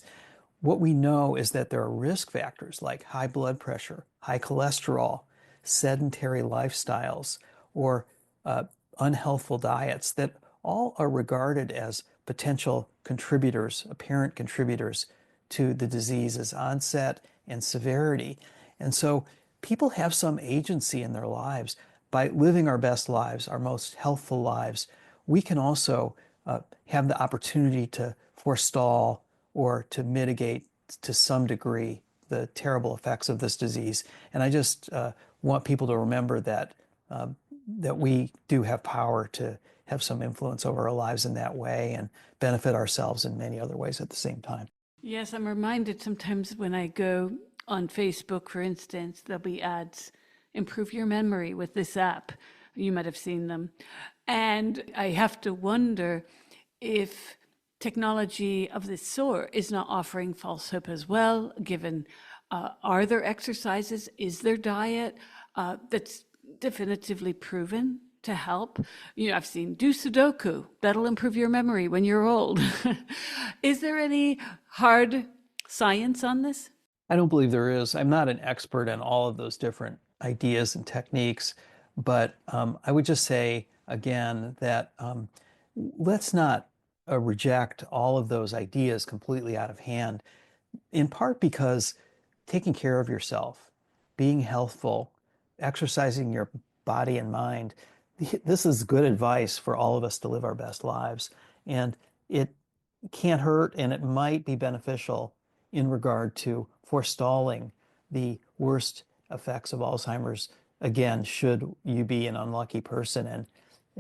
what we know is that there are risk factors like high blood pressure, high cholesterol, sedentary lifestyles, or unhealthful diets that all are regarded as potential contributors, apparent contributors to the disease's onset and severity. And so people have some agency in their lives. By living our best lives, our most healthful lives, we can also have the opportunity to forestall or to mitigate to some degree the terrible effects of this disease. And I just want people to remember that that we do have power to have some influence over our lives in that way and benefit ourselves in many other ways at the same time. Yes, I'm reminded sometimes when I go on Facebook, for instance, there'll be ads, improve your memory with this app. You might have seen them. And I have to wonder if technology of this sort is not offering false hope as well, given are there exercises, is there diet that's definitively proven to help? I've seen do Sudoku, that'll improve your memory when you're old. Is there any hard science on this? I don't believe there is. I'm not an expert in all of those different ideas and techniques, but I would just say again that let's not reject all of those ideas completely out of hand, in part because taking care of yourself, being healthful, exercising your body and mind, this is good advice for all of us to live our best lives. And it can't hurt, and it might be beneficial in regard to forestalling the worst effects of Alzheimer's, again, should you be an unlucky person and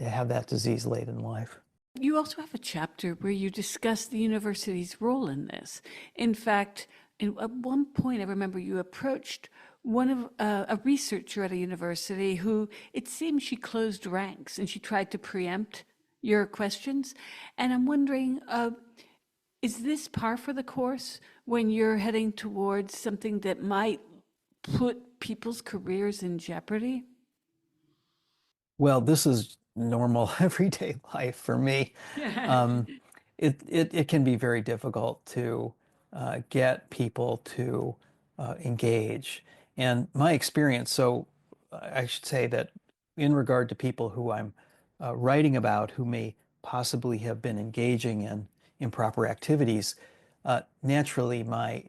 have that disease late in life. You also have a chapter where you discuss the university's role in this. In fact, And at one point, I remember you approached one of a researcher at a university who it seemed she closed ranks and she tried to preempt your questions. And I'm wondering, is this par for the course when you're heading towards something that might put people's careers in jeopardy? Well, this is normal everyday life for me. Um, it can be very difficult to get people to engage. And my experience, so I should say that in regard to people who I'm writing about who may possibly have been engaging in improper activities, naturally my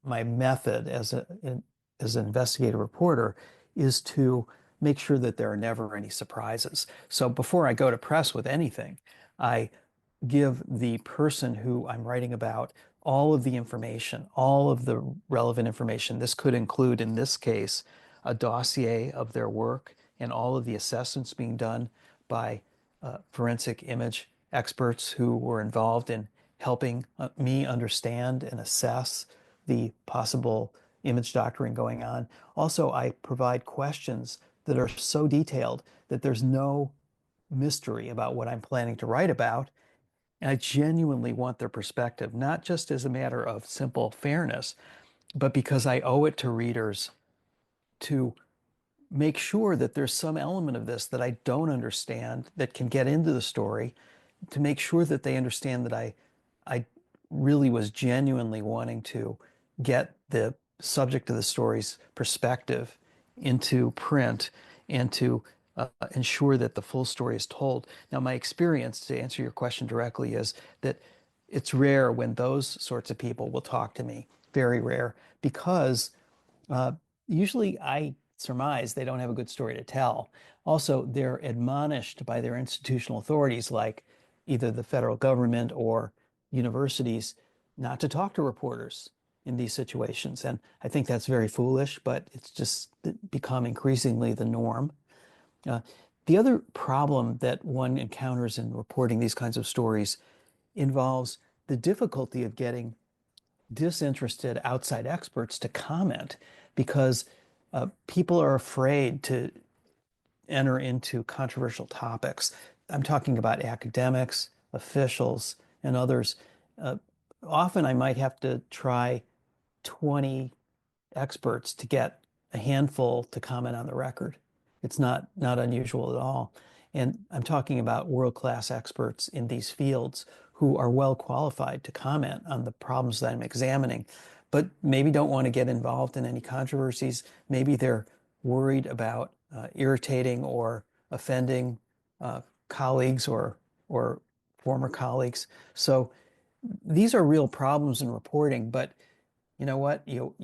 method as an investigative reporter is to make sure that there are never any surprises. So before I go to press with anything, I give the person who I'm writing about all of the information, all of the relevant information. This could include, in this case, a dossier of their work and all of the assessments being done by forensic image experts who were involved in helping me understand and assess the possible image doctoring going on. Also, I provide questions that are so detailed that there's no mystery about what I'm planning to write about. And I genuinely want their perspective, not just as a matter of simple fairness, but because I owe it to readers to make sure that there's some element of this that I don't understand that can get into the story, to make sure that they understand that I really was genuinely wanting to get the subject of the story's perspective into print and to ensure that the full story is told. Now, my experience, to answer your question directly, is that it's rare when those sorts of people will talk to me, very rare, because uh, usually I surmise they don't have a good story to tell. Also, they're admonished by their institutional authorities, like either the federal government or universities, not to talk to reporters in these situations. And I think that's very foolish, but it's just become increasingly the norm. Uh, the other problem that one encounters in reporting these kinds of stories involves the difficulty of getting disinterested outside experts to comment because people are afraid to enter into controversial topics. I'm talking about academics, officials, and others. Uh, Often I might have to try 20 experts to get a handful to comment on the record. It's not unusual at all. And I'm talking about world-class experts in these fields who are well qualified to comment on the problems that I'm examining, but maybe don't want to get involved in any controversies. Maybe they're worried about irritating or offending colleagues or former colleagues. So these are real problems in reporting, but you know what? You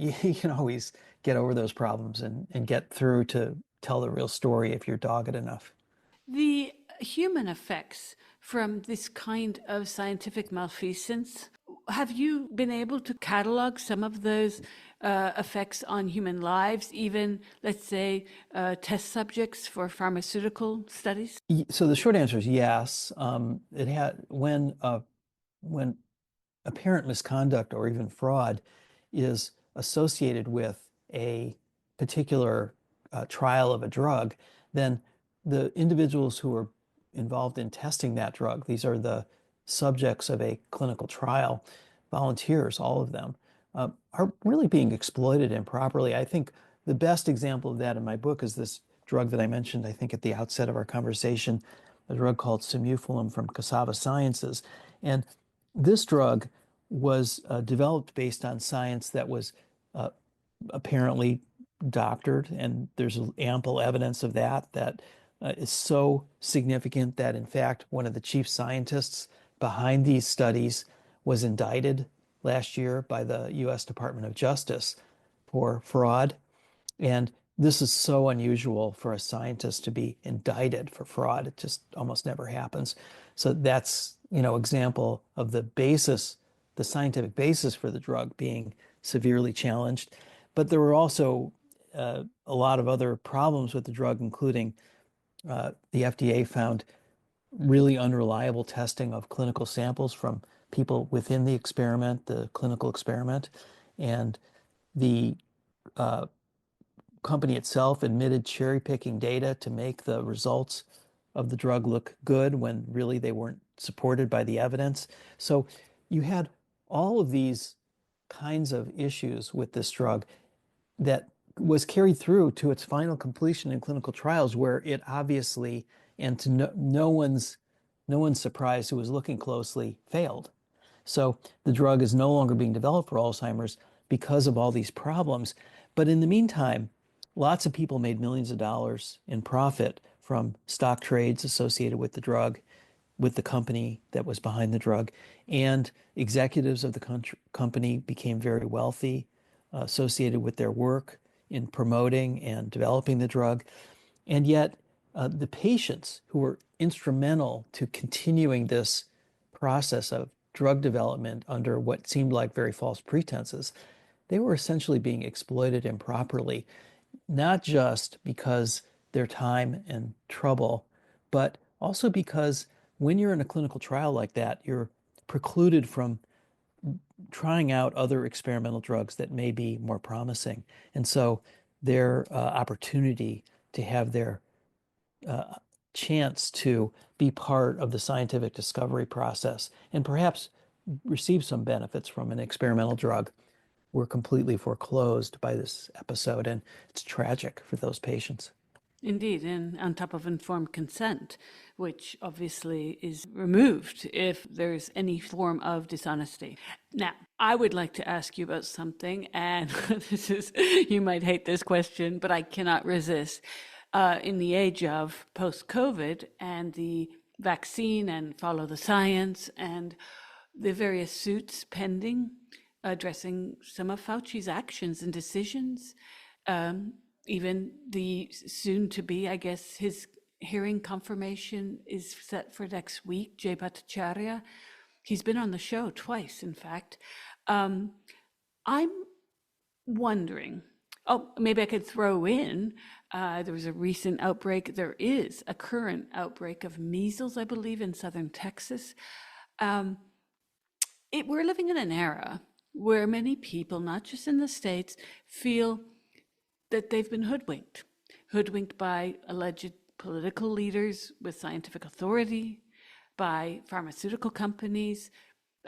can always get over those problems and get through to tell the real story if you're dogged enough. The human effects from this kind of scientific malfeasance, have you been able to catalog some of those effects on human lives, even, let's say, test subjects for pharmaceutical studies? So the short answer is yes. It had when apparent misconduct or even fraud is associated with a particular trial of a drug, then the individuals who are involved in testing that drug, these are the subjects of a clinical trial, volunteers, all of them, are really being exploited improperly. I think the best example of that in my book is this drug that I mentioned, I think, at the outset of our conversation, a drug called Simufilm from Cassava Sciences. And this drug was developed based on science that was uh, apparently doctored, and there's ample evidence of that is so significant that, in fact, one of the chief scientists behind these studies was indicted last year by the U.S. Department of Justice for fraud. And this is so unusual for a scientist to be indicted for fraud. It just almost never happens. So that's, example of the basis, the scientific basis for the drug being severely challenged. But there were also a lot of other problems with the drug, including the FDA found really unreliable testing of clinical samples from people within the experiment, the clinical experiment. And the uh, company itself admitted cherry picking data to make the results of the drug look good when really they weren't supported by the evidence. So you had all of these kinds of issues with this drug that was carried through to its final completion in clinical trials, where it obviously, and to no one's surprise who was looking closely, failed. So the drug is no longer being developed for Alzheimer's because of all these problems. But in the meantime, lots of people made millions of dollars in profit from stock trades associated with the drug, with the company that was behind the drug. And executives of the company became very wealthy associated with their work in promoting and developing the drug. And yet, the patients who were instrumental to continuing this process of drug development under what seemed like very false pretenses, they were essentially being exploited improperly, not just because their time and trouble, but also because when you're in a clinical trial like that, you're precluded from trying out other experimental drugs that may be more promising. And so their opportunity to have their uh, chance to be part of the scientific discovery process and perhaps receive some benefits from an experimental drug were completely foreclosed by this episode. And it's tragic for those patients. Indeed, and on top of informed consent, which obviously is removed if there's any form of dishonesty. Now, I would like to ask you about something, and you might hate this question, but I cannot resist. In the age of post-COVID and the vaccine and follow the science and the various suits pending addressing some of Fauci's actions and decisions, even the soon to be, I guess, his hearing confirmation is set for next week, Jay Bhattacharya. He's been on the show twice, in fact. I'm wondering, oh, maybe I could throw in, there was a recent outbreak. There is a current outbreak of measles, I believe, in southern Texas. Um, we're living in an era where many people, not just in the States, feel that they've been hoodwinked by alleged political leaders with scientific authority, by pharmaceutical companies.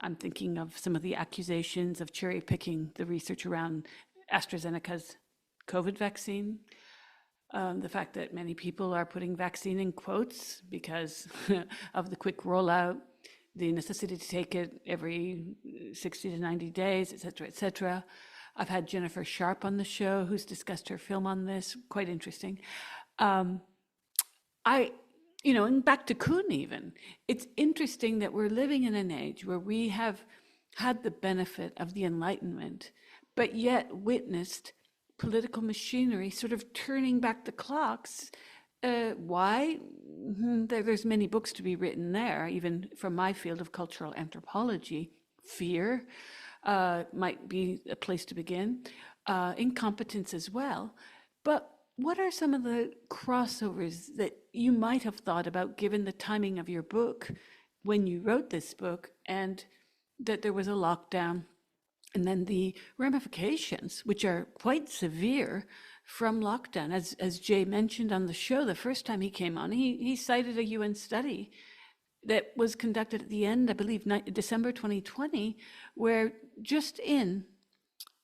I'm thinking of some of the accusations of cherry picking the research around AstraZeneca's COVID vaccine. The fact that many people are putting vaccine in quotes because of the quick rollout, the necessity to take it every 60 to 90 days, et cetera, et cetera. I've had Jennifer Sharp on the show who's discussed her film on this, quite interesting. And back to Kuhn even, it's interesting that we're living in an age where we have had the benefit of the Enlightenment, but yet witnessed political machinery sort of turning back the clocks. Why? There's many books to be written there, even from my field of cultural anthropology. Fear might be a place to begin, incompetence as well. But what are some of the crossovers that you might have thought about given the timing of your book when you wrote this book and that there was a lockdown and then the ramifications, which are quite severe from lockdown? As Jay mentioned on the show, the first time he came on, he cited a UN study that was conducted at the end, I believe, December 2020, where just in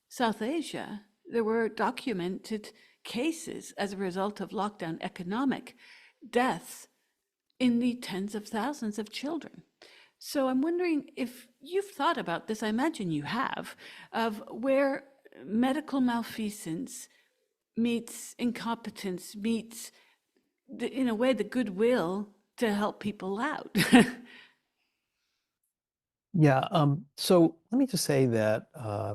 South Asia, there were documented cases as a result of lockdown, economic deaths in the tens of thousands of children. So I'm wondering if you've thought about this, I imagine you have, of where medical malfeasance meets incompetence, meets, in a way, the goodwill to help people out. Yeah. So let me just say that, I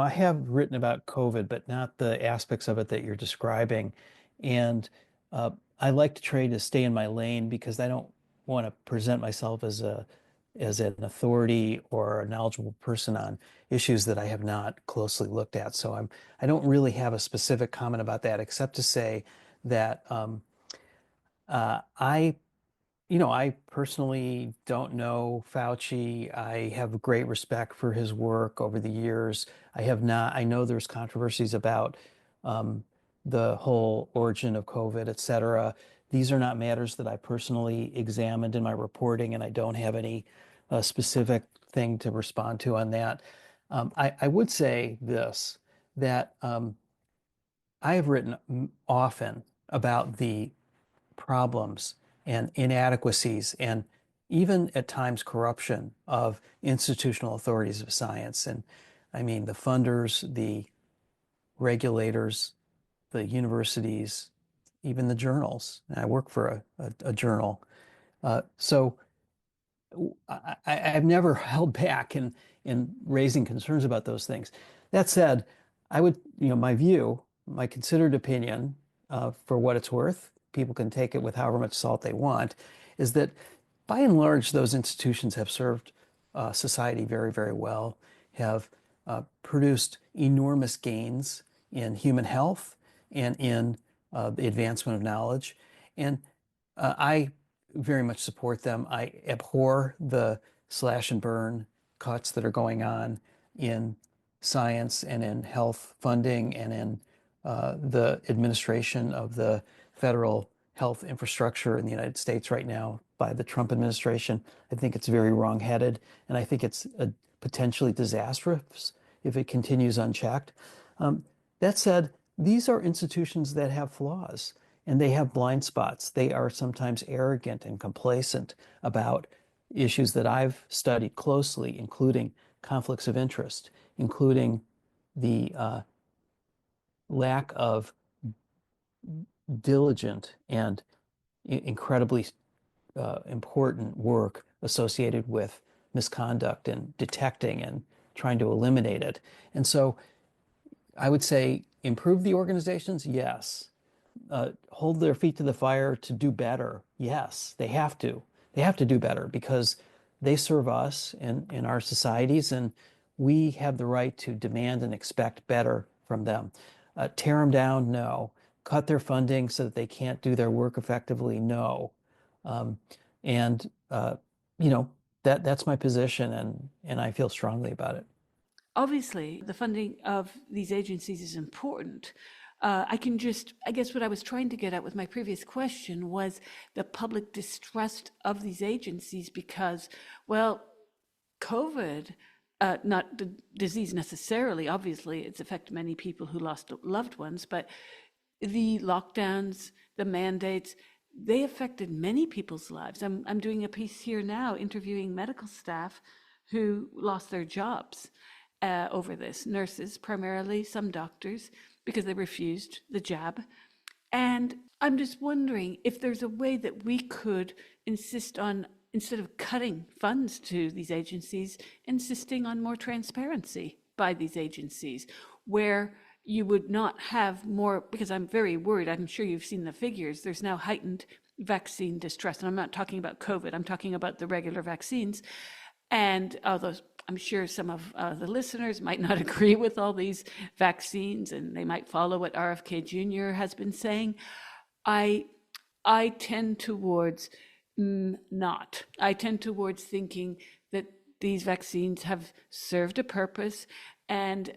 have written about COVID, but not the aspects of it that you're describing. And I like to try to stay in my lane because I don't want to present myself as an authority or a knowledgeable person on issues that I have not closely looked at. So I don't really have a specific comment about that, except to say that I I personally don't know Fauci. I have great respect for his work over the years. I know there's controversies about um, the whole origin of COVID, et cetera. These are not matters that I personally examined in my reporting, and I don't have any specific thing to respond to on that. I would say this, that I have written often about the problems and inadequacies and even at times corruption of institutional authorities of science. And I mean, the funders, the regulators, the universities, even the journals. And I work for a journal. So I've never held back in raising concerns about those things. That said, I would, my view, my considered opinion, for what it's worth, people can take it with however much salt they want, is that by and large, those institutions have served society very, very well, have produced enormous gains in human health and in the advancement of knowledge. And I very much support them. I abhor the slash and burn cuts that are going on in science and in health funding and in the administration of the federal health infrastructure in the United States right now by the Trump administration. I think it's very wrong-headed, and I think it's potentially disastrous if it continues unchecked. That said, these are institutions that have flaws and they have blind spots. They are sometimes arrogant and complacent about issues that I've studied closely, including conflicts of interest, including the lack of diligent and incredibly important work associated with misconduct and detecting and trying to eliminate it. And so I would say improve the organizations, yes. Hold their feet to the fire to do better. Yes, they have to. They have to do better because they serve us in our societies, and we have the right to demand and expect better from them. Tear them down? No. Cut their funding so that they can't do their work effectively? No. Um, and you know that's my position, and I feel strongly about it. Obviously, the funding of these agencies is important. I guess what I was trying to get at with my previous question was the public distrust of these agencies because, well, COVID, not the disease necessarily, obviously, it's affected many people who lost loved ones, but the lockdowns, the mandates, they affected many people's lives. I'm doing a piece here now interviewing medical staff who lost their jobs over this, nurses primarily, some doctors, because they refused the jab. And I'm just wondering if there's a way that we could insist on, instead of cutting funds to these agencies, insisting on more transparency by these agencies, where you would not have more, because I'm very worried, I'm sure you've seen the figures, there's now heightened vaccine distrust. And I'm not talking about COVID, I'm talking about the regular vaccines. And although I'm sure some of the listeners might not agree with all these vaccines and they might follow what RFK Jr. has been saying, I I tend towards not. I tend towards thinking that these vaccines have served a purpose. And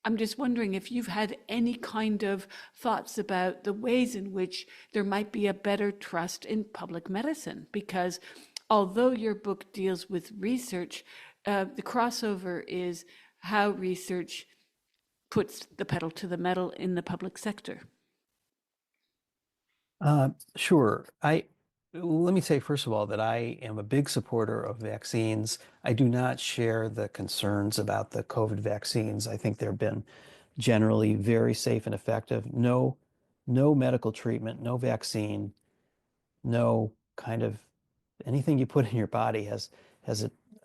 I'm just wondering if you've had any kind of thoughts about the ways in which there might be a better trust in public medicine. Because although your book deals with research, the crossover is how research puts the pedal to the metal in the public sector. Sure. Let me say, first of all, that I am a big supporter of vaccines. I do not share the concerns about the COVID vaccines. I think they've been generally very safe and effective. No medical treatment, no vaccine, no kind of anything you put in your body has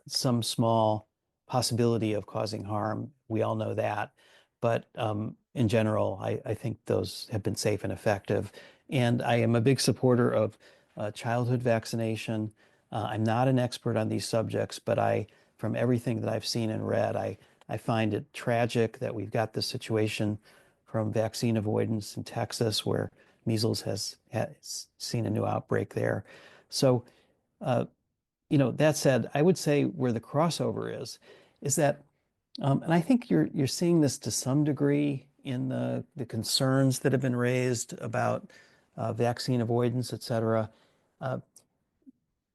some small possibility of causing harm. We all know that. But in general, I think those have been safe and effective. And I am a big supporter of childhood vaccination. I'm not an expert on these subjects, but from everything that I've seen and read, I find it tragic that we've got this situation from vaccine avoidance in Texas, where measles has seen a new outbreak there. So, uh, that said, I would say where the crossover is that, and I think you're seeing this to some degree in the concerns that have been raised about vaccine avoidance, et cetera. Uh,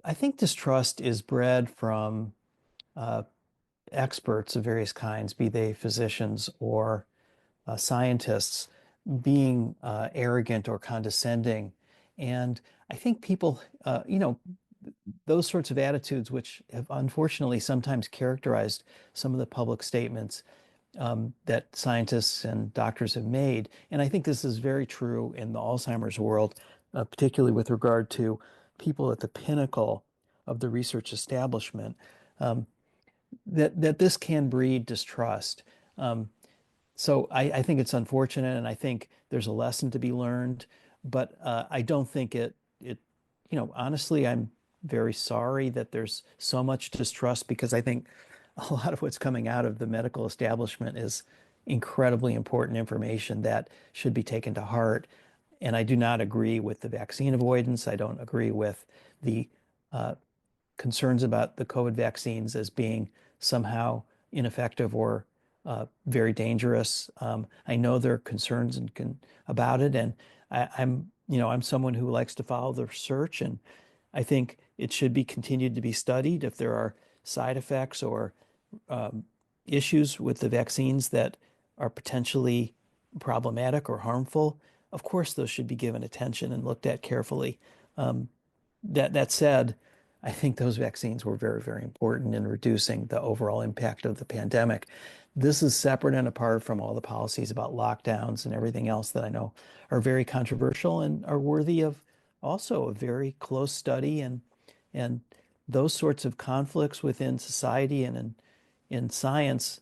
I think distrust is bred from uh, experts of various kinds, be they physicians or scientists, being arrogant or condescending. And I think people, those sorts of attitudes, which have unfortunately sometimes characterized some of the public statements that scientists and doctors have made. And I think this is very true in the Alzheimer's world, particularly with regard to people at the pinnacle of the research establishment, um, that this can breed distrust. So I think it's unfortunate, and I think there's a lesson to be learned, but I don't think honestly, I'm very sorry that there's so much distrust because I think a lot of what's coming out of the medical establishment is incredibly important information that should be taken to heart. And I do not agree with the vaccine avoidance. I don't agree with the uh, concerns about the COVID vaccines as being somehow ineffective or very dangerous. I know there are concerns about it, and I'm someone who likes to follow the research, and I think it should be continued to be studied. If there are side effects or um, issues with the vaccines that are potentially problematic or harmful, of course those should be given attention and looked at carefully. Um, that said, I think those vaccines were very, very important in reducing the overall impact of the pandemic. This is separate and apart from all the policies about lockdowns and everything else that I know are very controversial and are worthy of also a very close study and those sorts of conflicts within society and in science.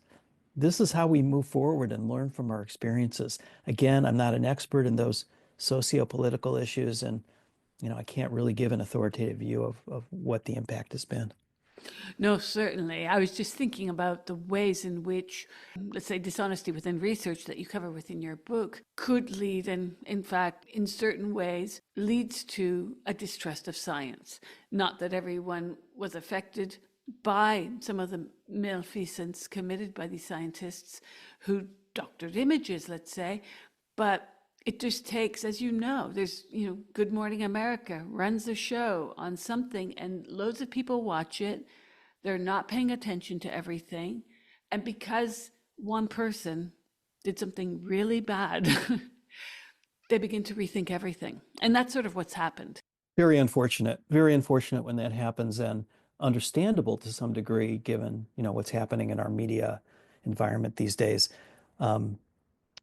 This is how we move forward and learn from our experiences. Again, I'm not an expert in those socio-political issues, and I can't really give an authoritative view of what the impact has been. No, certainly. I was just thinking about the ways in which, let's say, dishonesty within research that you cover within your book could lead, and in fact, in certain ways, leads to a distrust of science. Not that everyone was affected by some of the malfeasance committed by these scientists who doctored images, let's say, but it just takes, as there's, Good Morning America runs a show on something and loads of people watch it. They're not paying attention to everything. And because one person did something really bad, they begin to rethink everything. And that's sort of what's happened. Very unfortunate when that happens, and understandable to some degree, given, what's happening in our media environment these days. Um,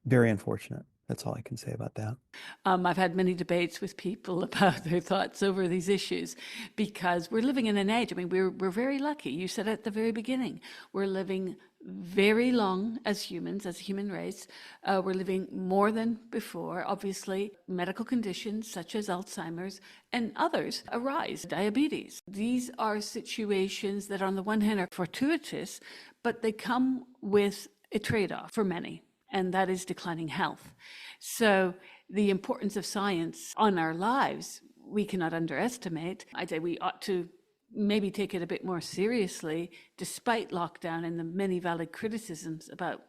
Very unfortunate. That's all I can say about that. I've had many debates with people about their thoughts over these issues because we're living in an age. I mean, we're very lucky. You said at the very beginning, we're living very long as humans, as a human race. We're living more than before. Obviously, medical conditions such as Alzheimer's and others arise, diabetes. These are situations that, on the one hand, are fortuitous, but they come with a trade-off for many, and that is declining health. So the importance of science on our lives, we cannot underestimate. I'd say we ought to maybe take it a bit more seriously, despite lockdown and the many valid criticisms about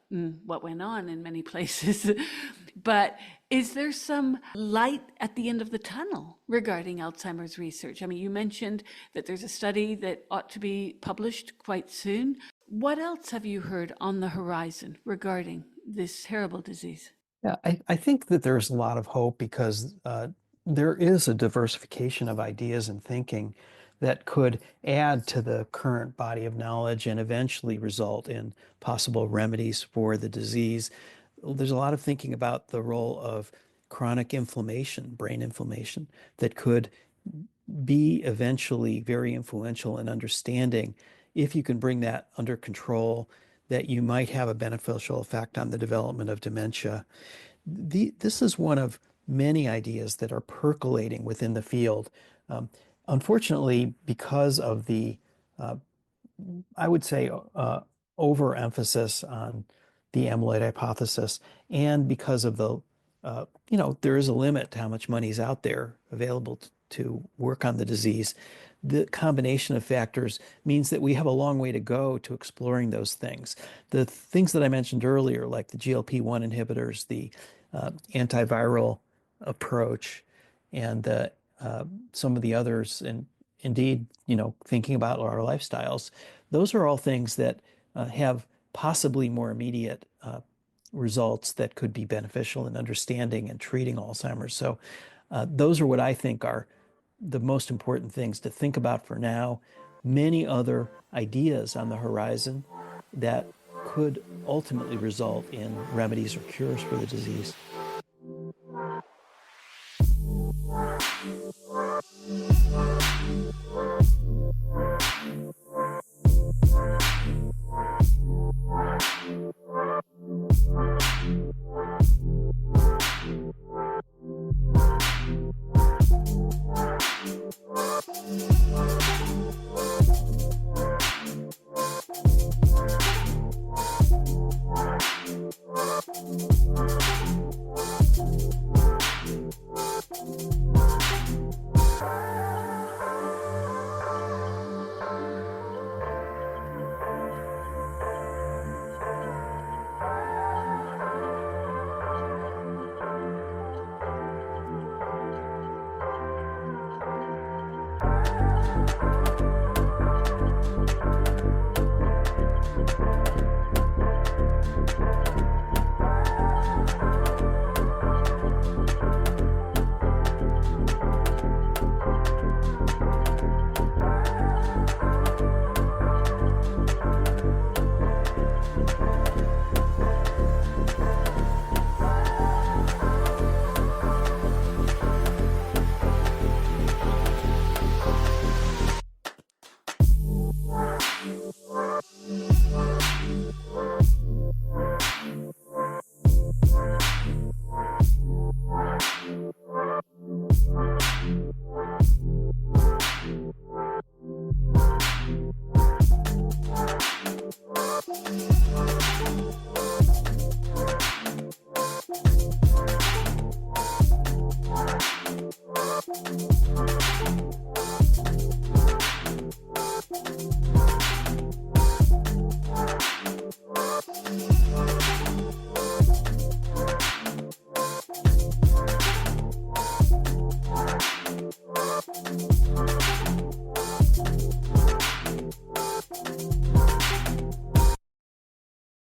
what went on in many places. But is there some light at the end of the tunnel regarding Alzheimer's research? I mean, you mentioned that there's a study that ought to be published quite soon. What else have you heard on the horizon regarding this terrible disease? Yeah, I think that there's a lot of hope because there is a diversification of ideas and thinking that could add to the current body of knowledge and eventually result in possible remedies for the disease. There's a lot of thinking about the role of chronic inflammation, brain inflammation, that could be eventually very influential in understanding, if you can bring that under control, that you might have a beneficial effect on the development of dementia. This is one of many ideas that are percolating within the field. Unfortunately, because of the, uh, I would say, overemphasis on the amyloid hypothesis, and because of there is a limit to how much money is out there available to work on the disease. The combination of factors means that we have a long way to go to exploring those things. The things that I mentioned earlier, like the GLP-1 inhibitors, the antiviral approach, and some of the others, and indeed, thinking about our lifestyles, those are all things that have possibly more immediate results that could be beneficial in understanding and treating Alzheimer's. So those are what I think are the most important things to think about for now. Many other ideas on the horizon that could ultimately result in remedies or cures for the disease.